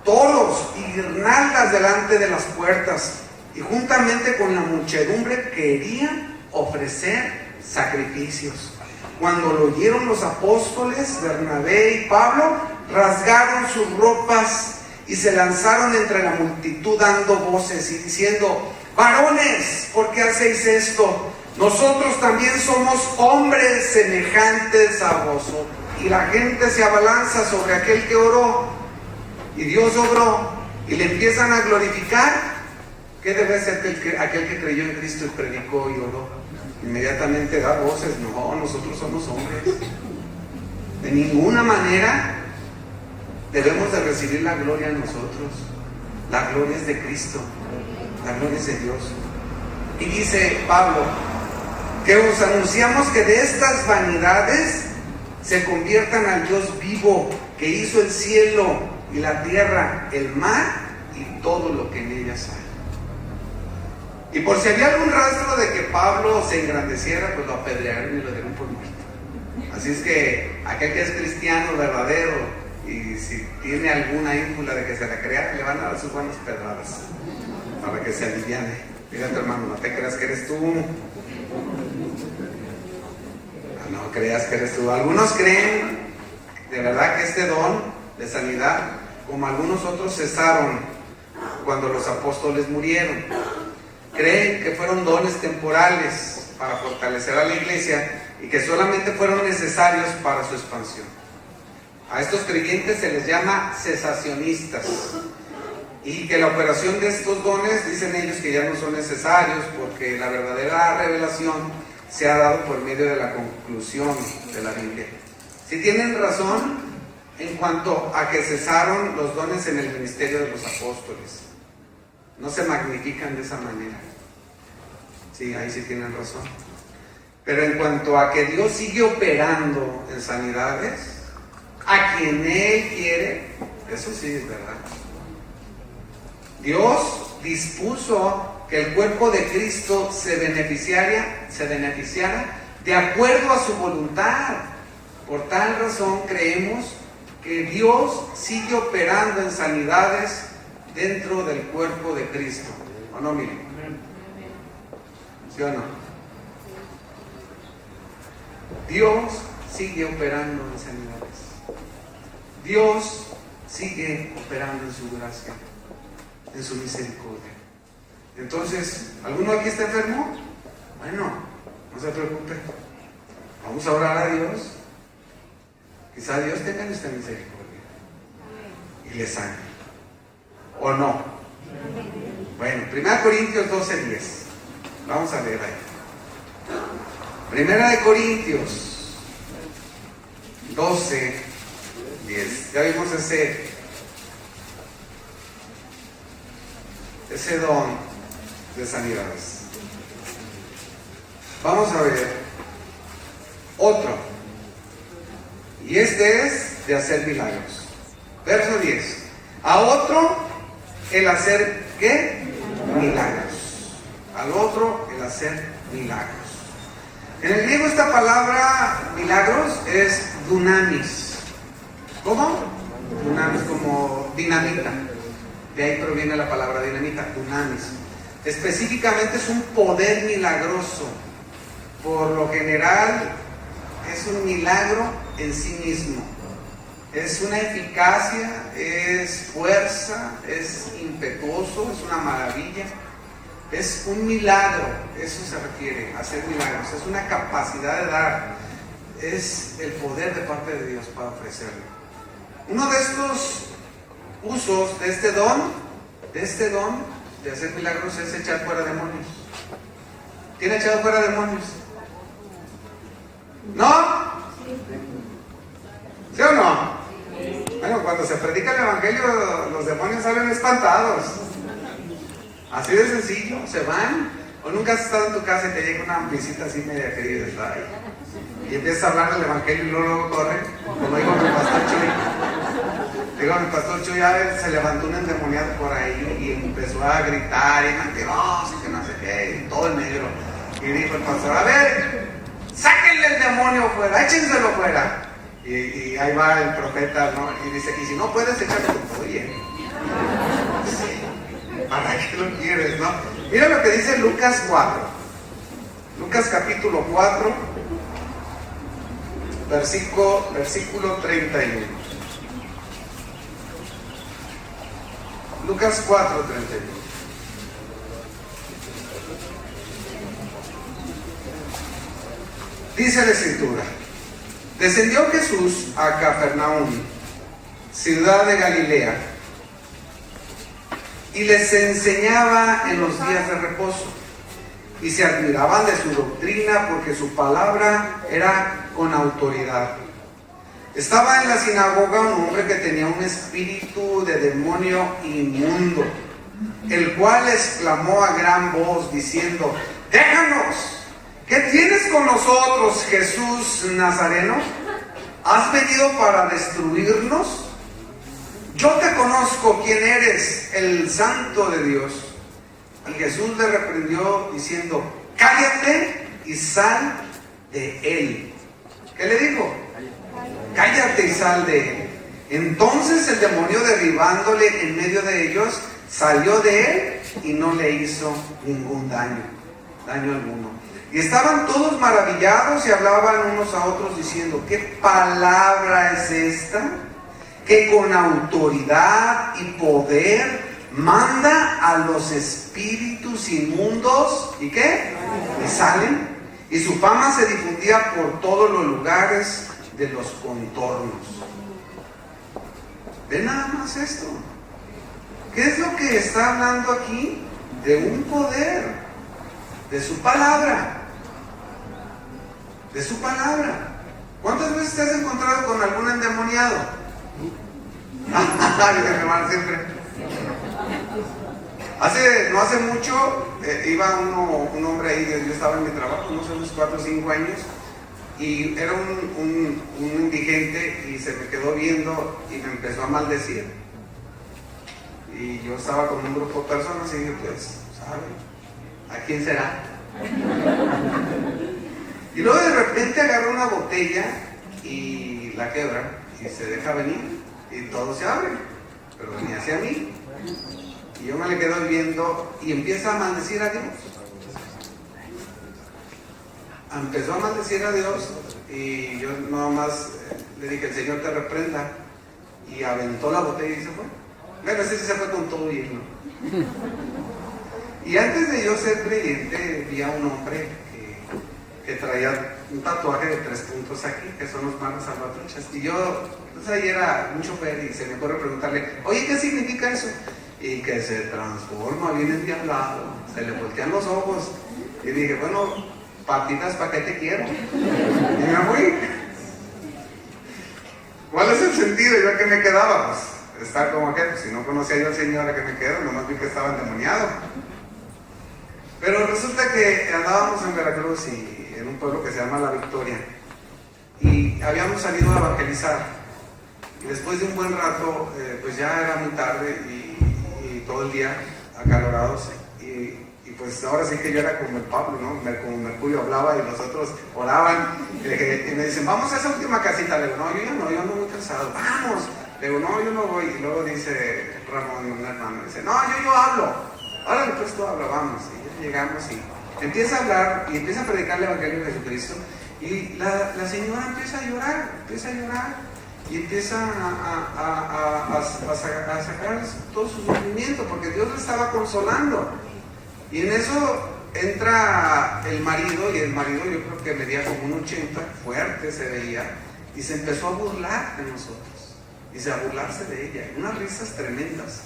toros y guirnaldas delante de las puertas, y juntamente con la muchedumbre quería ofrecer sacrificios. Cuando lo oyeron los apóstoles, Bernabé y Pablo, rasgaron sus ropas y se lanzaron entre la multitud dando voces y diciendo, varones, ¿por qué hacéis esto? Nosotros también somos hombres semejantes a vosotros. Y la gente se abalanza sobre aquel que oró, y Dios obró, y le empiezan a glorificar. ¿Qué debe ser aquel que creyó en Cristo y predicó y oró? Inmediatamente da voces. No, nosotros somos hombres. De ninguna manera debemos de recibir la gloria nosotros. La gloria es de Cristo. La gloria es de Dios. Y dice Pablo, que os anunciamos que de estas vanidades se conviertan al Dios vivo, que hizo el cielo y la tierra, el mar y todo lo que en ellas hay. Y por si había algún rastro de que Pablo se engrandeciera, pues lo apedrearon y lo dieron por muerto. Así es que aquel que es cristiano verdadero, y si tiene alguna íncula de que se la crea, le van a dar sus buenas pedradas para que se aliviane. Fíjate, hermano, no te creas que eres tú. No creas que eres tú. Algunos creen de verdad que este don de sanidad, como algunos otros, cesaron cuando los apóstoles murieron. Creen que fueron dones temporales para fortalecer a la iglesia y que solamente fueron necesarios para su expansión. A estos creyentes se les llama cesacionistas, y que la operación de estos dones, dicen ellos, que ya no son necesarios porque la verdadera revelación se ha dado por medio de la conclusión de la Biblia. Si tienen razón en cuanto a que cesaron los dones en el ministerio de los apóstoles, no se magnifican de esa manera. Sí, ahí sí tienen razón. Pero en cuanto a que Dios sigue operando en sanidades, a quien Él quiere, eso sí es verdad. Dios dispuso que el cuerpo de Cristo se beneficiara de acuerdo a su voluntad. Por tal razón creemos que Dios sigue operando en sanidades dentro del cuerpo de Cristo. ¿O no, miren? ¿Sí o no? Dios sigue operando en sanidades. Dios sigue operando en su gracia, en su misericordia. Entonces, ¿alguno aquí está enfermo? Bueno, no se preocupe. Vamos a orar a Dios. Quizá Dios tenga nuestra misericordia y le sane. ¿O no? Bueno, 1 Corintios 12:10. Vamos a leer ahí. 1 Corintios 12:10. Ya vimos ese don de sanidades. Vamos a ver otro. Y este es de hacer milagros. Verso 10. A otro el hacer ¿qué? Milagros. Al otro el hacer milagros. En el griego esta palabra milagros es dunamis. ¿Cómo? Dunamis, como dinamita. De ahí proviene la palabra dinamita, dunamis. Específicamente es un poder milagroso. Por lo general es un milagro en sí mismo. Es una eficacia, es fuerza, es impetuoso, es una maravilla. Es un milagro, eso se refiere a hacer milagros. Es una capacidad de dar. Es el poder de parte de Dios para ofrecerlo. Uno de estos usos de este don de hacer milagros es echar fuera demonios. ¿Quién ha echado fuera demonios? ¿No? ¿Sí o no? Bueno, cuando se predica el evangelio, los demonios salen espantados. Así de sencillo, se van. O nunca has estado en tu casa y te llega una visita así media querida, está ahí. Y empiezas a hablar del evangelio y luego corre, como digo mi pastor Chuy. Digo, mi pastor Chuy, a ver, se levantó un endemoniado por ahí y empezó a gritar y mentiroso, que no sé qué, y todo el negro. Y dijo el pastor, a ver, sáquenle el demonio fuera, échenselo fuera. Y ahí va el profeta, ¿no? Y dice, y si no puedes, échale con oye. ¿Para qué lo quieres, no? Mira lo que dice Lucas 4. Lucas capítulo 4, versículo 31. Lucas 4, 31. Dice la Escritura: descendió Jesús a Capernaum, ciudad de Galilea, y les enseñaba en los días de reposo, y se admiraban de su doctrina, porque su palabra era con autoridad. Estaba en la sinagoga un hombre que tenía un espíritu de demonio inmundo, el cual exclamó a gran voz diciendo: déjanos, ¿qué tienes con nosotros, Jesús Nazareno? ¿Has venido para destruirnos? Yo te conozco quién eres, el Santo de Dios. Y Jesús le reprendió diciendo: cállate y sal de él. ¿Qué le dijo? Cállate y sal de él. Entonces el demonio, derribándole en medio de ellos, salió de él y no le hizo ningún daño alguno. Y estaban todos maravillados y hablaban unos a otros diciendo: ¿qué palabra es esta? Que con autoridad y poder manda a los espíritus inmundos, ¿y qué? Y salen. Y su fama se difundía por todos los lugares de los contornos. ¿Ven nada más esto? ¿Qué es lo que está hablando aquí? De un poder, de su palabra. De su palabra. ¿Cuántas veces te has encontrado con algún endemoniado? Siempre. No hace mucho iba un hombre ahí, yo estaba en mi trabajo, no sé, unos 4 o 5 años, y era un indigente y se me quedó viendo y me empezó a maldecir. Y yo estaba con un grupo de personas y dije, pues, ¿sabe? ¿A quién será? Y luego de repente agarra una botella y la quebra y se deja venir. Y todo se abre, pero venía hacia mí. Y yo me le quedo viendo y empieza a maldecir a Dios. Empezó a maldecir a Dios y yo nada más le dije: el Señor te reprenda. Y aventó la botella y se fue. Bueno, ese sí se fue con todo y él, ¿no? Y antes de yo ser creyente, vi a un hombre que traía un tatuaje de 3 puntos aquí, que son los manos salvatruchas. Y yo, pues ahí era un chofer y se me ocurre preguntarle: oye, ¿qué significa eso? Y que se transforma, viene endiablado, se le voltean los ojos. Y dije: bueno, patitas, ¿para qué te quiero? Y me fui. ¿Cuál es el sentido? ¿Yo a qué me quedaba? Pues estar como que, pues, si no conocía yo al Señor, ¿a qué me quedo? Nomás vi que estaba endemoniado. Pero resulta que andábamos en Veracruz y en un pueblo que se llama La Victoria, y habíamos salido a evangelizar, y después de un buen rato, pues ya era muy tarde y todo el día acalorados, y pues ahora sí que yo era como el Pablo, ¿no? Como Mercurio hablaba y los otros oraban, y me dicen: vamos a esa última casita. Le digo: no, yo ando muy cansado. Vamos. Le digo: no, yo no voy. Y luego dice Ramón, un hermano, dice: no, yo hablo. Ahora después tú habla, vamos. Y ya llegamos y empieza a hablar y empieza a predicar el Evangelio de Jesucristo, y la señora empieza a llorar y empieza a sacar todo su sufrimiento, porque Dios le estaba consolando. Y en eso entra el marido, y el marido yo creo que medía como un 80, fuerte se veía, y se empezó a burlar de nosotros, y a burlarse de ella, unas risas tremendas,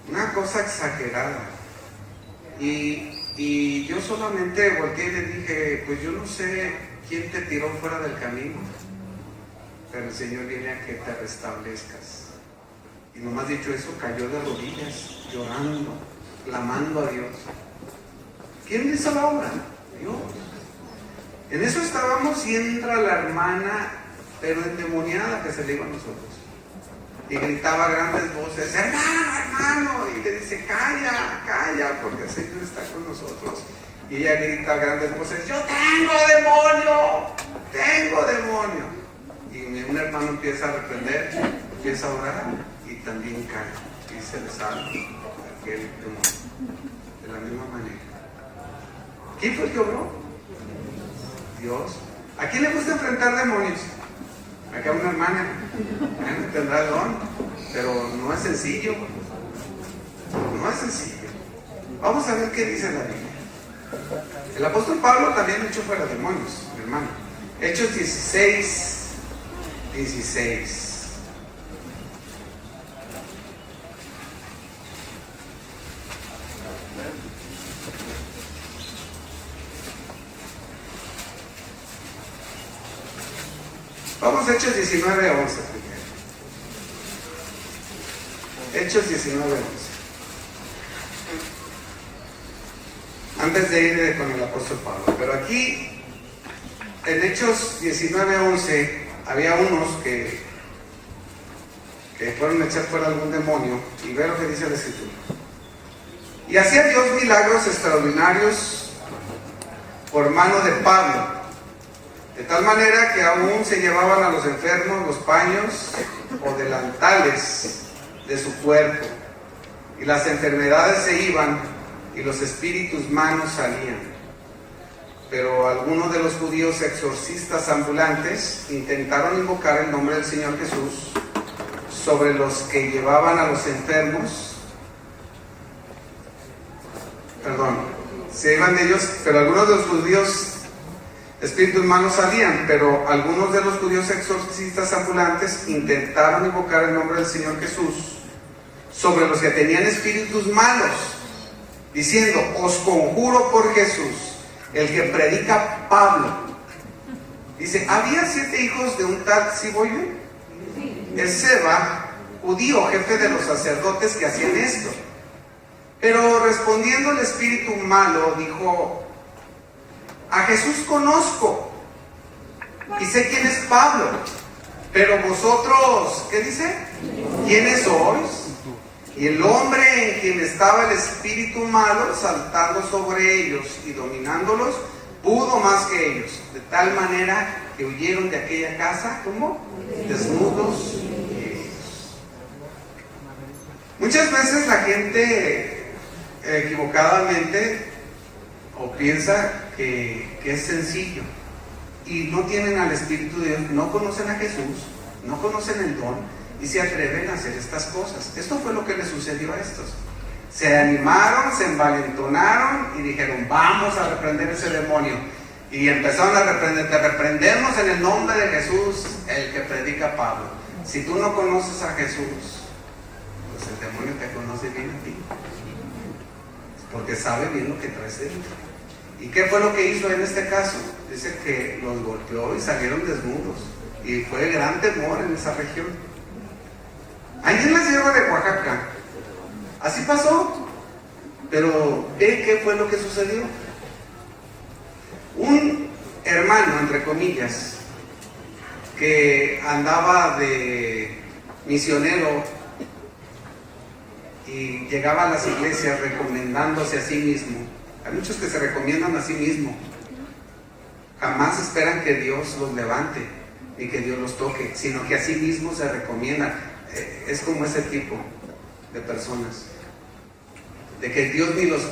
una cosa exagerada. Y yo solamente volteé y le dije: pues yo no sé quién te tiró fuera del camino, pero el Señor viene a que te restablezcas. Y nomás dicho eso, cayó de rodillas, llorando, clamando a Dios. ¿Quién hizo la obra? Dios. En eso estábamos y entra la hermana, pero endemoniada, que se le iba a nosotros. Y gritaba a grandes voces, hermano, hermano. Y le dice, calla, calla, porque el Señor está con nosotros. Y ella grita a grandes voces, yo tengo demonio, tengo demonio. Y un hermano empieza a reprender, empieza a orar y también cae. Y se le sale aquel demonio. De la misma manera. ¿Quién fue el que obró? Dios. ¿A quién le gusta enfrentar demonios? Acá una hermana. Bueno, tendrá el don, pero no es sencillo. No es sencillo. Vamos a ver qué dice la Biblia. El apóstol Pablo también echó fuera demonios, mi hermano. Hechos 16. Vamos a Hechos 19:11 primero. Hechos 19:11. Antes de ir con el apóstol Pablo. Pero aquí, en Hechos 19:11, había unos que fueron a echar fuera algún demonio. Y ve lo que dice la Escritura. Y hacía Dios milagros extraordinarios por mano de Pablo. De tal manera que aún se llevaban a los enfermos los paños o delantales de su cuerpo, y las enfermedades se iban y los espíritus malos salían. Pero algunos de los judíos exorcistas ambulantes intentaron invocar el nombre del Señor Jesús sobre los que llevaban a los enfermos. Se iban de ellos, pero algunos de los judíos espíritus malos salían, pero algunos de los judíos exorcistas ambulantes intentaron invocar el nombre del Señor Jesús sobre los que tenían espíritus malos, diciendo, os conjuro por Jesús, el que predica Pablo. Dice, había 7 hijos de un tal Siboyo, el Seba, judío, jefe de los sacerdotes que hacían esto. Pero respondiendo el espíritu malo, dijo, a Jesús conozco y sé quién es Pablo, pero vosotros, ¿qué dice? ¿Quiénes sois? Y el hombre en quien estaba el espíritu malo, saltando sobre ellos y dominándolos, pudo más que ellos, de tal manera que huyeron de aquella casa, ¿cómo? Desnudos y heridos. Muchas veces la gente equivocadamente o piensa que es sencillo y no tienen al Espíritu de Dios, no conocen a Jesús, no conocen el don y se atreven a hacer estas cosas. Esto fue lo que les sucedió a estos. Se animaron, se envalentonaron y dijeron, vamos a reprender ese demonio. Y empezaron a reprender, te reprendemos en el nombre de Jesús, el que predica Pablo. Si tú no conoces a Jesús, pues el demonio te conoce bien a ti, porque sabe bien lo que traes dentro. ¿Y qué fue lo que hizo en este caso? Dice que los golpeó y salieron desnudos. Y fue gran temor en esa región. Allí en la sierra de Oaxaca, así pasó. Pero ve qué fue lo que sucedió. Un hermano, entre comillas, que andaba de misionero y llegaba a las iglesias recomendándose a sí mismo. Hay muchos que se recomiendan a sí mismo. Jamás esperan que Dios los levante ni que Dios los toque, sino que a sí mismos se recomiendan. Es como ese tipo de personas, de que Dios ni los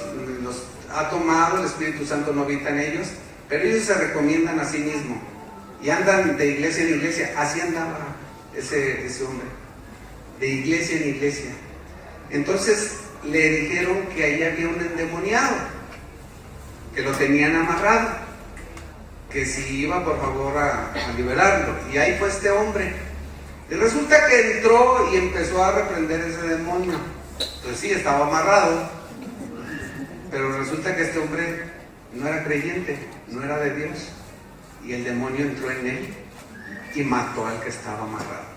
ha tomado, el Espíritu Santo no habita en ellos, pero ellos se recomiendan a sí mismos y andan de iglesia en iglesia. Así andaba ese hombre, de iglesia en iglesia. Entonces le dijeron que ahí había un endemoniado, que lo tenían amarrado, que si iba por favor a liberarlo. Y ahí fue este hombre. Y resulta que entró y empezó a reprender ese demonio. Pues sí, estaba amarrado, pero resulta que este hombre no era creyente, no era de Dios. Y el demonio entró en él y mató al que estaba amarrado.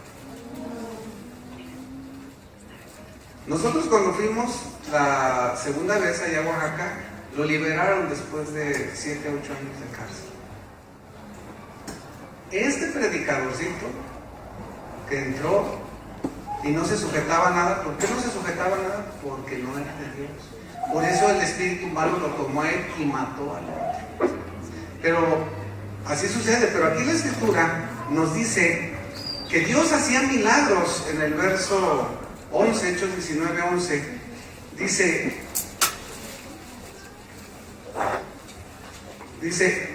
Nosotros cuando fuimos la segunda vez allá a Oaxaca, Lo liberaron después de 7 u 8 años de cárcel. Este predicadorcito que entró y no se sujetaba a nada. ¿Por qué no se sujetaba a nada? Porque no era de Dios. Por eso el espíritu malo lo tomó a él y mató al otro. Pero así sucede. Pero aquí la escritura nos dice que Dios hacía milagros. En el verso 11, Hechos 19:11, dice,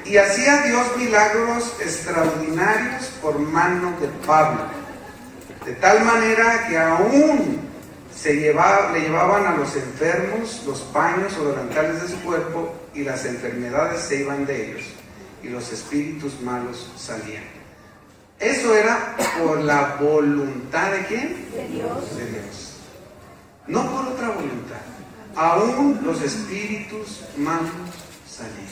y hacía Dios milagros extraordinarios por mano de Pablo, de tal manera que aún le llevaban a los enfermos los paños o delantales de su cuerpo, y las enfermedades se iban de ellos, y los espíritus malos salían. Eso era por la voluntad ¿de quién? De Dios. De Dios. No por otra voluntad. Aún los espíritus malos salían.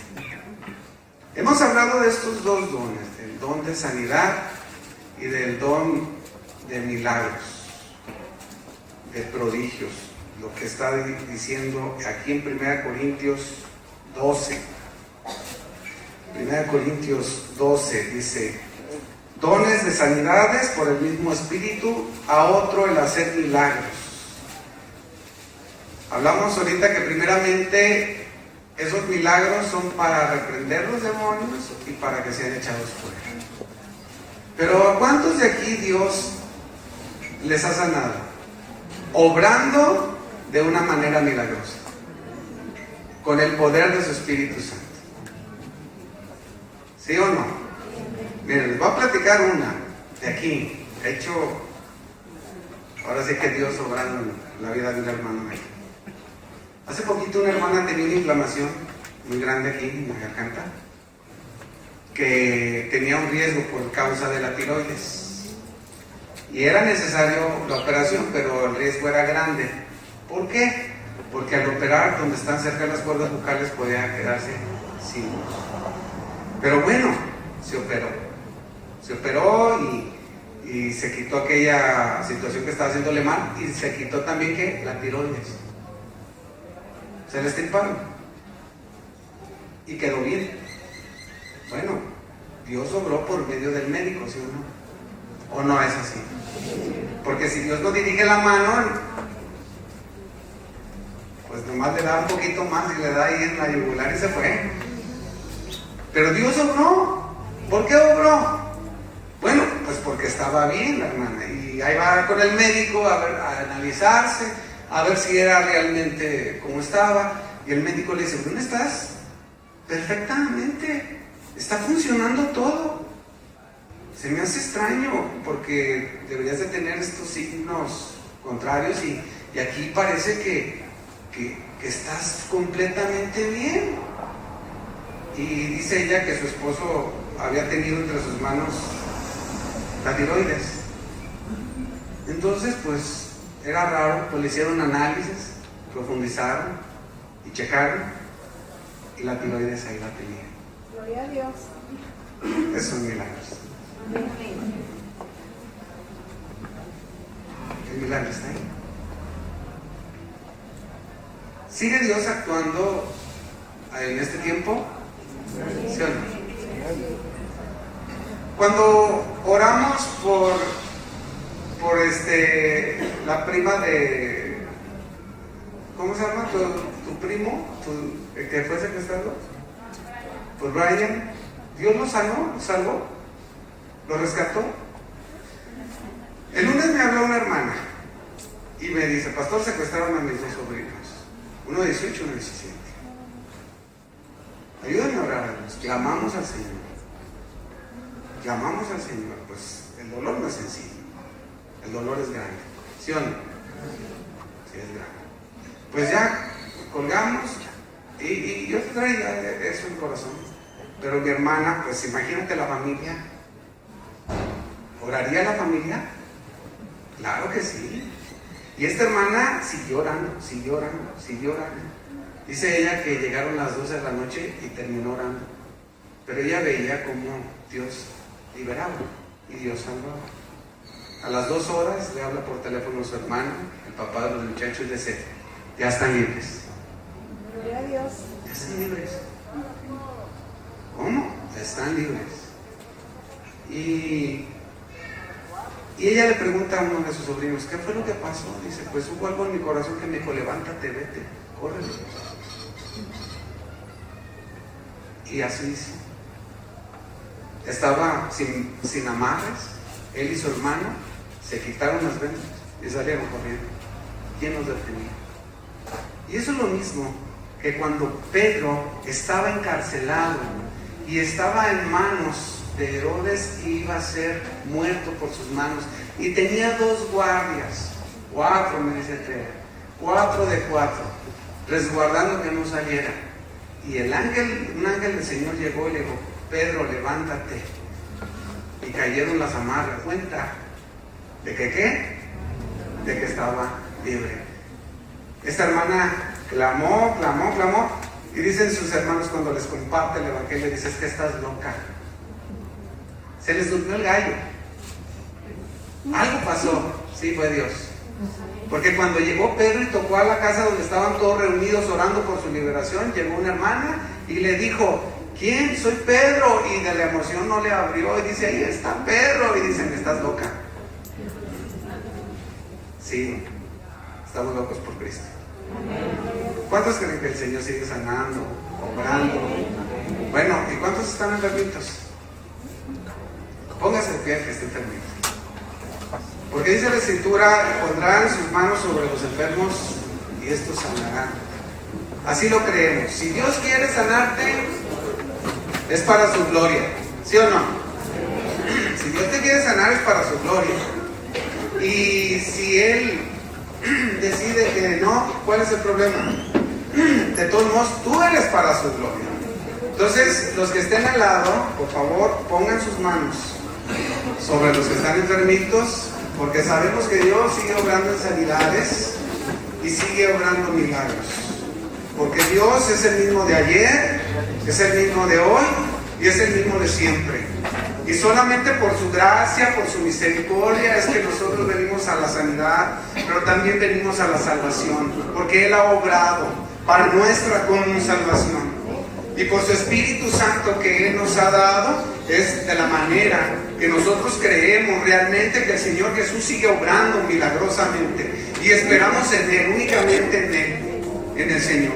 Hemos hablado de estos dos dones, del don de sanidad y del don de milagros, de prodigios, lo que está diciendo aquí en 1 Corintios 12. 1 Corintios 12 dice, dones de sanidades por el mismo espíritu, a otro el hacer milagros. Hablamos ahorita que primeramente esos milagros son para reprender los demonios y para que sean echados fuera. Pero ¿a cuántos de aquí Dios les ha sanado? Obrando de una manera milagrosa, con el poder de su Espíritu Santo. ¿Sí o no? Miren, les voy a platicar una de aquí. He hecho, ahora sí que Dios obrando en la vida de un hermano aquí. Hace poquito una hermana tenía una inflamación muy grande aquí en la garganta, que tenía un riesgo por causa de la tiroides. Y era necesario la operación, pero el riesgo era grande. ¿Por qué? Porque al operar, donde están cerca las cuerdas vocales, podía quedarse sin voz. Pero bueno, se operó. Se operó y se quitó aquella situación que estaba haciéndole mal, y se quitó también ¿qué? La tiroides. Se le estriparon y quedó bien. Bueno, Dios obró por medio del médico, ¿sí o no? ¿O no es así? Porque si Dios no dirige la mano, pues nomás le da un poquito más y le da ahí en la yugular y se fue. Pero Dios obró. ¿Por qué obró? Bueno, pues porque estaba bien la hermana, y ahí va con el médico a analizarse, a ver si era realmente como estaba, y el médico le dice, ¿dónde estás? Perfectamente, está funcionando todo. Se me hace extraño, porque deberías de tener estos signos contrarios, y aquí parece que estás completamente bien. Y dice ella que su esposo había tenido entre sus manos la tiroides. Entonces, pues, era raro, pues le hicieron análisis, profundizaron y checaron, y la tiroides ahí la tenía. Gloria a Dios. Esos son milagros. Amén. El milagro está ahí. ¿Sigue Dios actuando en este tiempo? ¿Sí o no? Cuando oramos por la prima de, ¿cómo se llama? Tu primo, el que fue secuestrado, por Brian, Dios lo sanó, lo salvó, lo rescató. El lunes me habló una hermana y me dice, pastor, secuestraron a mis dos sobrinos, uno de 18 y uno de 17. Ayúdame a orar a Dios. Clamamos al Señor. Clamamos al Señor. Pues el dolor no es sencillo. El dolor es grande. ¿Sí o no? Sí, es grande. Pues ya colgamos y yo traía eso en el corazón. Pero mi hermana, pues imagínate la familia. ¿Oraría la familia? Claro que sí. Y esta hermana siguió orando. Dice ella que llegaron las 12 de la noche y terminó orando. Pero ella veía cómo Dios liberaba y Dios salvaba. A las 2 horas le habla por teléfono a su hermano, el papá de los muchachos, y le dice, ya están libres. Gloria a Dios. están libres. ¿Cómo? Están libres. Y ella le pregunta a uno de sus sobrinos, ¿qué fue lo que pasó? Dice, pues hubo algo en mi corazón que me dijo, levántate, vete, córrele. Y así hizo. Estaba sin amarres, él y su hermano se quitaron las vendas y salieron corriendo, llenos de temor. Y eso es lo mismo que cuando Pedro estaba encarcelado y estaba en manos de Herodes y iba a ser muerto por sus manos, y tenía 2 guardias, 4 me dice Pedro, 4 de 4, resguardando que no saliera. Y un ángel del Señor llegó y le dijo, Pedro, levántate. Y cayeron las amarras. Cuenta de que ¿qué? De que estaba libre. Esta hermana clamó. Y dicen sus hermanos cuando les comparte el evangelio, dice, es que estás loca. Se les durmió el gallo. Algo pasó. Sí, fue Dios. Porque cuando llegó Pedro y tocó a la casa donde estaban todos reunidos orando por su liberación, llegó una hermana y le dijo, ¿quién? Soy Pedro. Y de la emoción no le abrió y dice, ahí está Pedro. Y dicen, estás loca. Sí, estamos locos por Cristo. ¿Cuántos creen que el Señor sigue sanando, obrando? Bueno, ¿y cuántos están enfermitos? Póngase de pie que esté enfermito. Porque dice la Escritura, pondrán sus manos sobre los enfermos y estos sanarán. Así lo creemos. Si Dios quiere sanarte, es para su gloria. ¿Sí o no? Si Dios te quiere sanar, es para su gloria. Y si Él decide que no, ¿cuál es el problema? De todos modos, tú eres para su gloria. Entonces, los que estén al lado, por favor, pongan sus manos sobre los que están enfermitos, porque sabemos que Dios sigue obrando en sanidades y sigue obrando milagros. Porque Dios es el mismo de ayer, es el mismo de hoy y es el mismo de siempre. Y solamente por su gracia, por su misericordia, es que nosotros venimos a la sanidad, pero también venimos a la salvación, porque Él ha obrado para nuestra común salvación. Y por su Espíritu Santo que Él nos ha dado, es de la manera que nosotros creemos realmente que el Señor Jesús sigue obrando milagrosamente. Y esperamos en Él, únicamente en Él, en el Señor.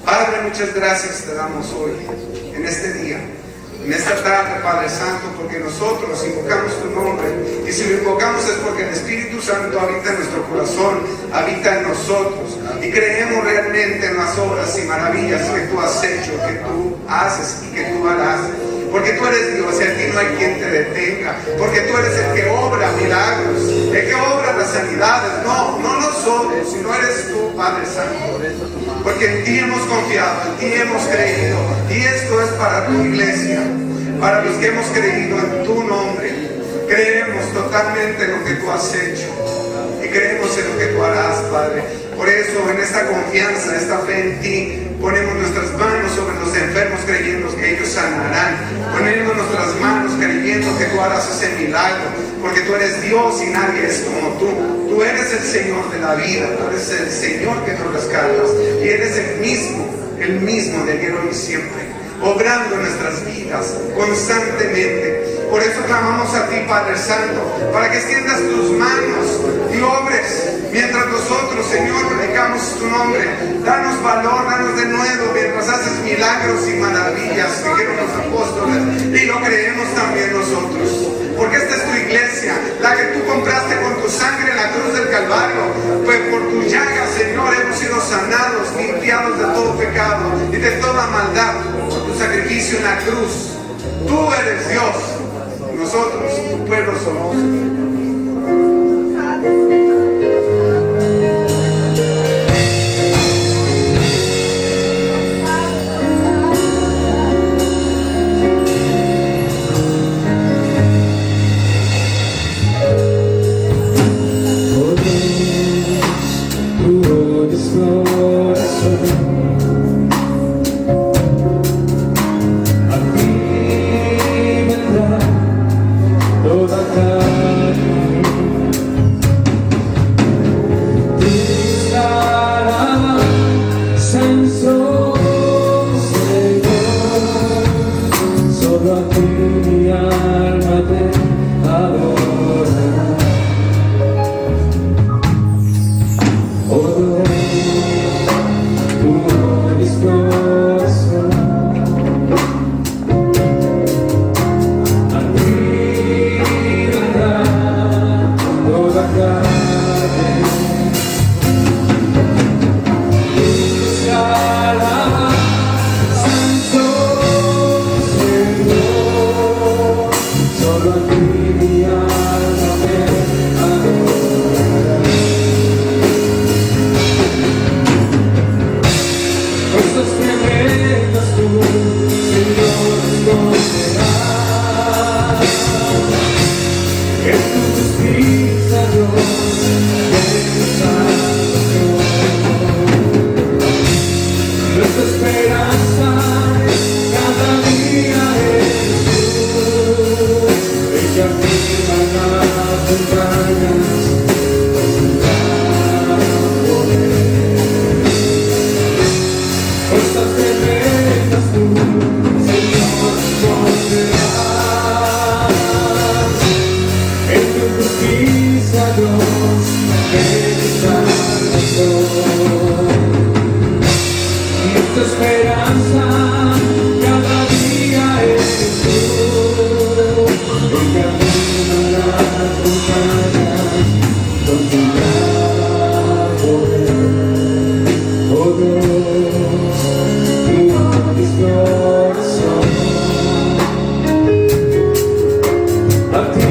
Padre, muchas gracias te damos hoy, en este día. En esta tarde, Padre Santo, porque nosotros invocamos tu nombre, y si lo invocamos es porque el Espíritu Santo habita en nuestro corazón, habita en nosotros, y creemos realmente en las obras y maravillas que tú has hecho, que tú haces y que tú harás. Porque tú eres Dios y aquí no hay quien te detenga. Porque tú eres el que obra milagros, el que obra las sanidades. No nosotros, sino eres tú, Padre Santo. Porque en ti hemos confiado, en ti hemos creído. Y esto es para tu iglesia, para los que hemos creído en tu nombre. Creemos totalmente en lo que tú has hecho y creemos en lo que tú harás, Padre. Por eso, en esta confianza, esta fe en ti, ponemos nuestras manos sobre los enfermos creyendo que ellos sanarán. Ponemos nuestras manos creyendo que tú harás ese milagro. Porque tú eres Dios y nadie es como tú. Tú eres el Señor de la vida. Tú eres el Señor que nos rescatas. Y eres el mismo de ayer, hoy y siempre. Obrando en nuestras vidas constantemente. Por eso clamamos a ti, Padre Santo, para que extiendas tus manos y obres mientras nosotros, Señor, predicamos tu nombre. Danos valor, danos de nuevo mientras haces milagros y maravillas, dijeron los apóstoles, y lo creemos también nosotros. Porque esta es tu iglesia, la que tú compraste con tu sangre en la cruz del Calvario. Pues por tu llaga, Señor, hemos sido sanados, limpiados de todo pecado y de toda maldad. Por tu sacrificio en la cruz. Tú eres Dios. Nosotros, tu pueblo, somos. esperanza cada día es Jesús. El camino a las montañas con tu gran poder. Oh Dios, mi corazón a ti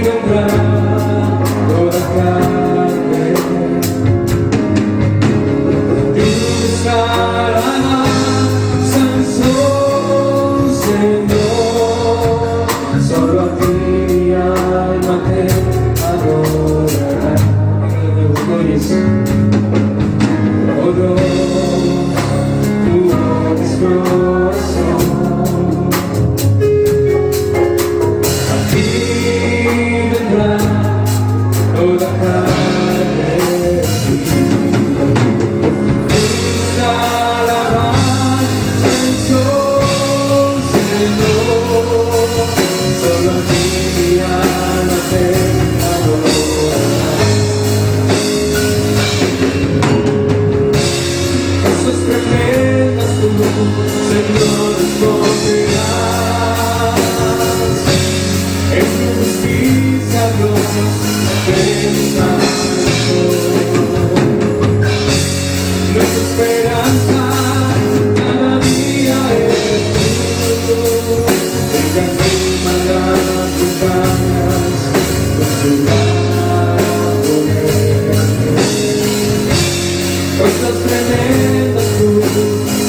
vendrá toda carne. Solo a ti mi alma te adorará. Oh Dios, tu es corazón. A ti vendrá toda carne. Solo a ti mi alma te adorará. Cosas tremendas tú, Señor, responderás. En tu justicia, Dios, pensando. Nuestra esperanza cada día es tú. El camino a las montañas con tu gran poder. Cosas tremendas tú,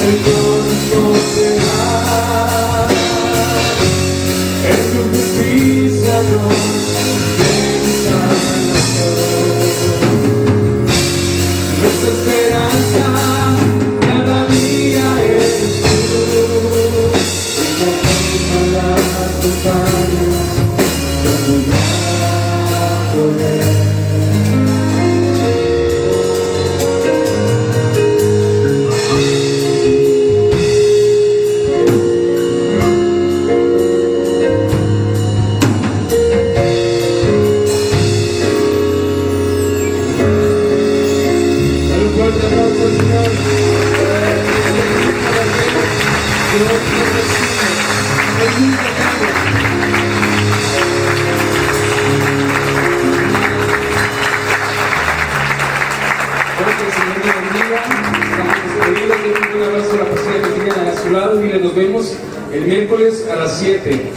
Señor, responderás. En tu justicia, Dios, pensando. Nuestra esperanza cada día es tú. El camino a las montañas con tu gran poder. Dale un fuerte aplauso al Señor. Dios te bendiga. Es muy importante. Porque el Señor te bendiga. Estamos despedidos. Le pido un abrazo a la persona que tienen a su lado y nos vemos el miércoles a las 7.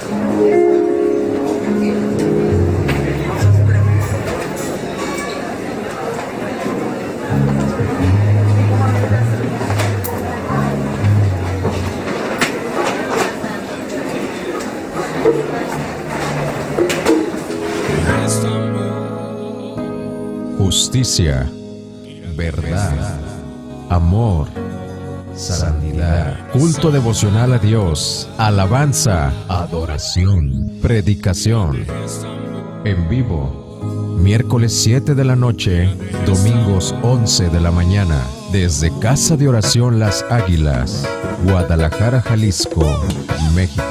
Justicia, verdad, amor, santidad, culto devocional a Dios, alabanza, adoración, predicación, en vivo, miércoles 7 de la noche, domingos 11 de la mañana, desde Casa de Oración Las Águilas, Guadalajara, Jalisco, México.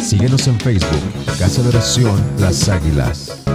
Síguenos en Facebook, Casa de Oración Las Águilas.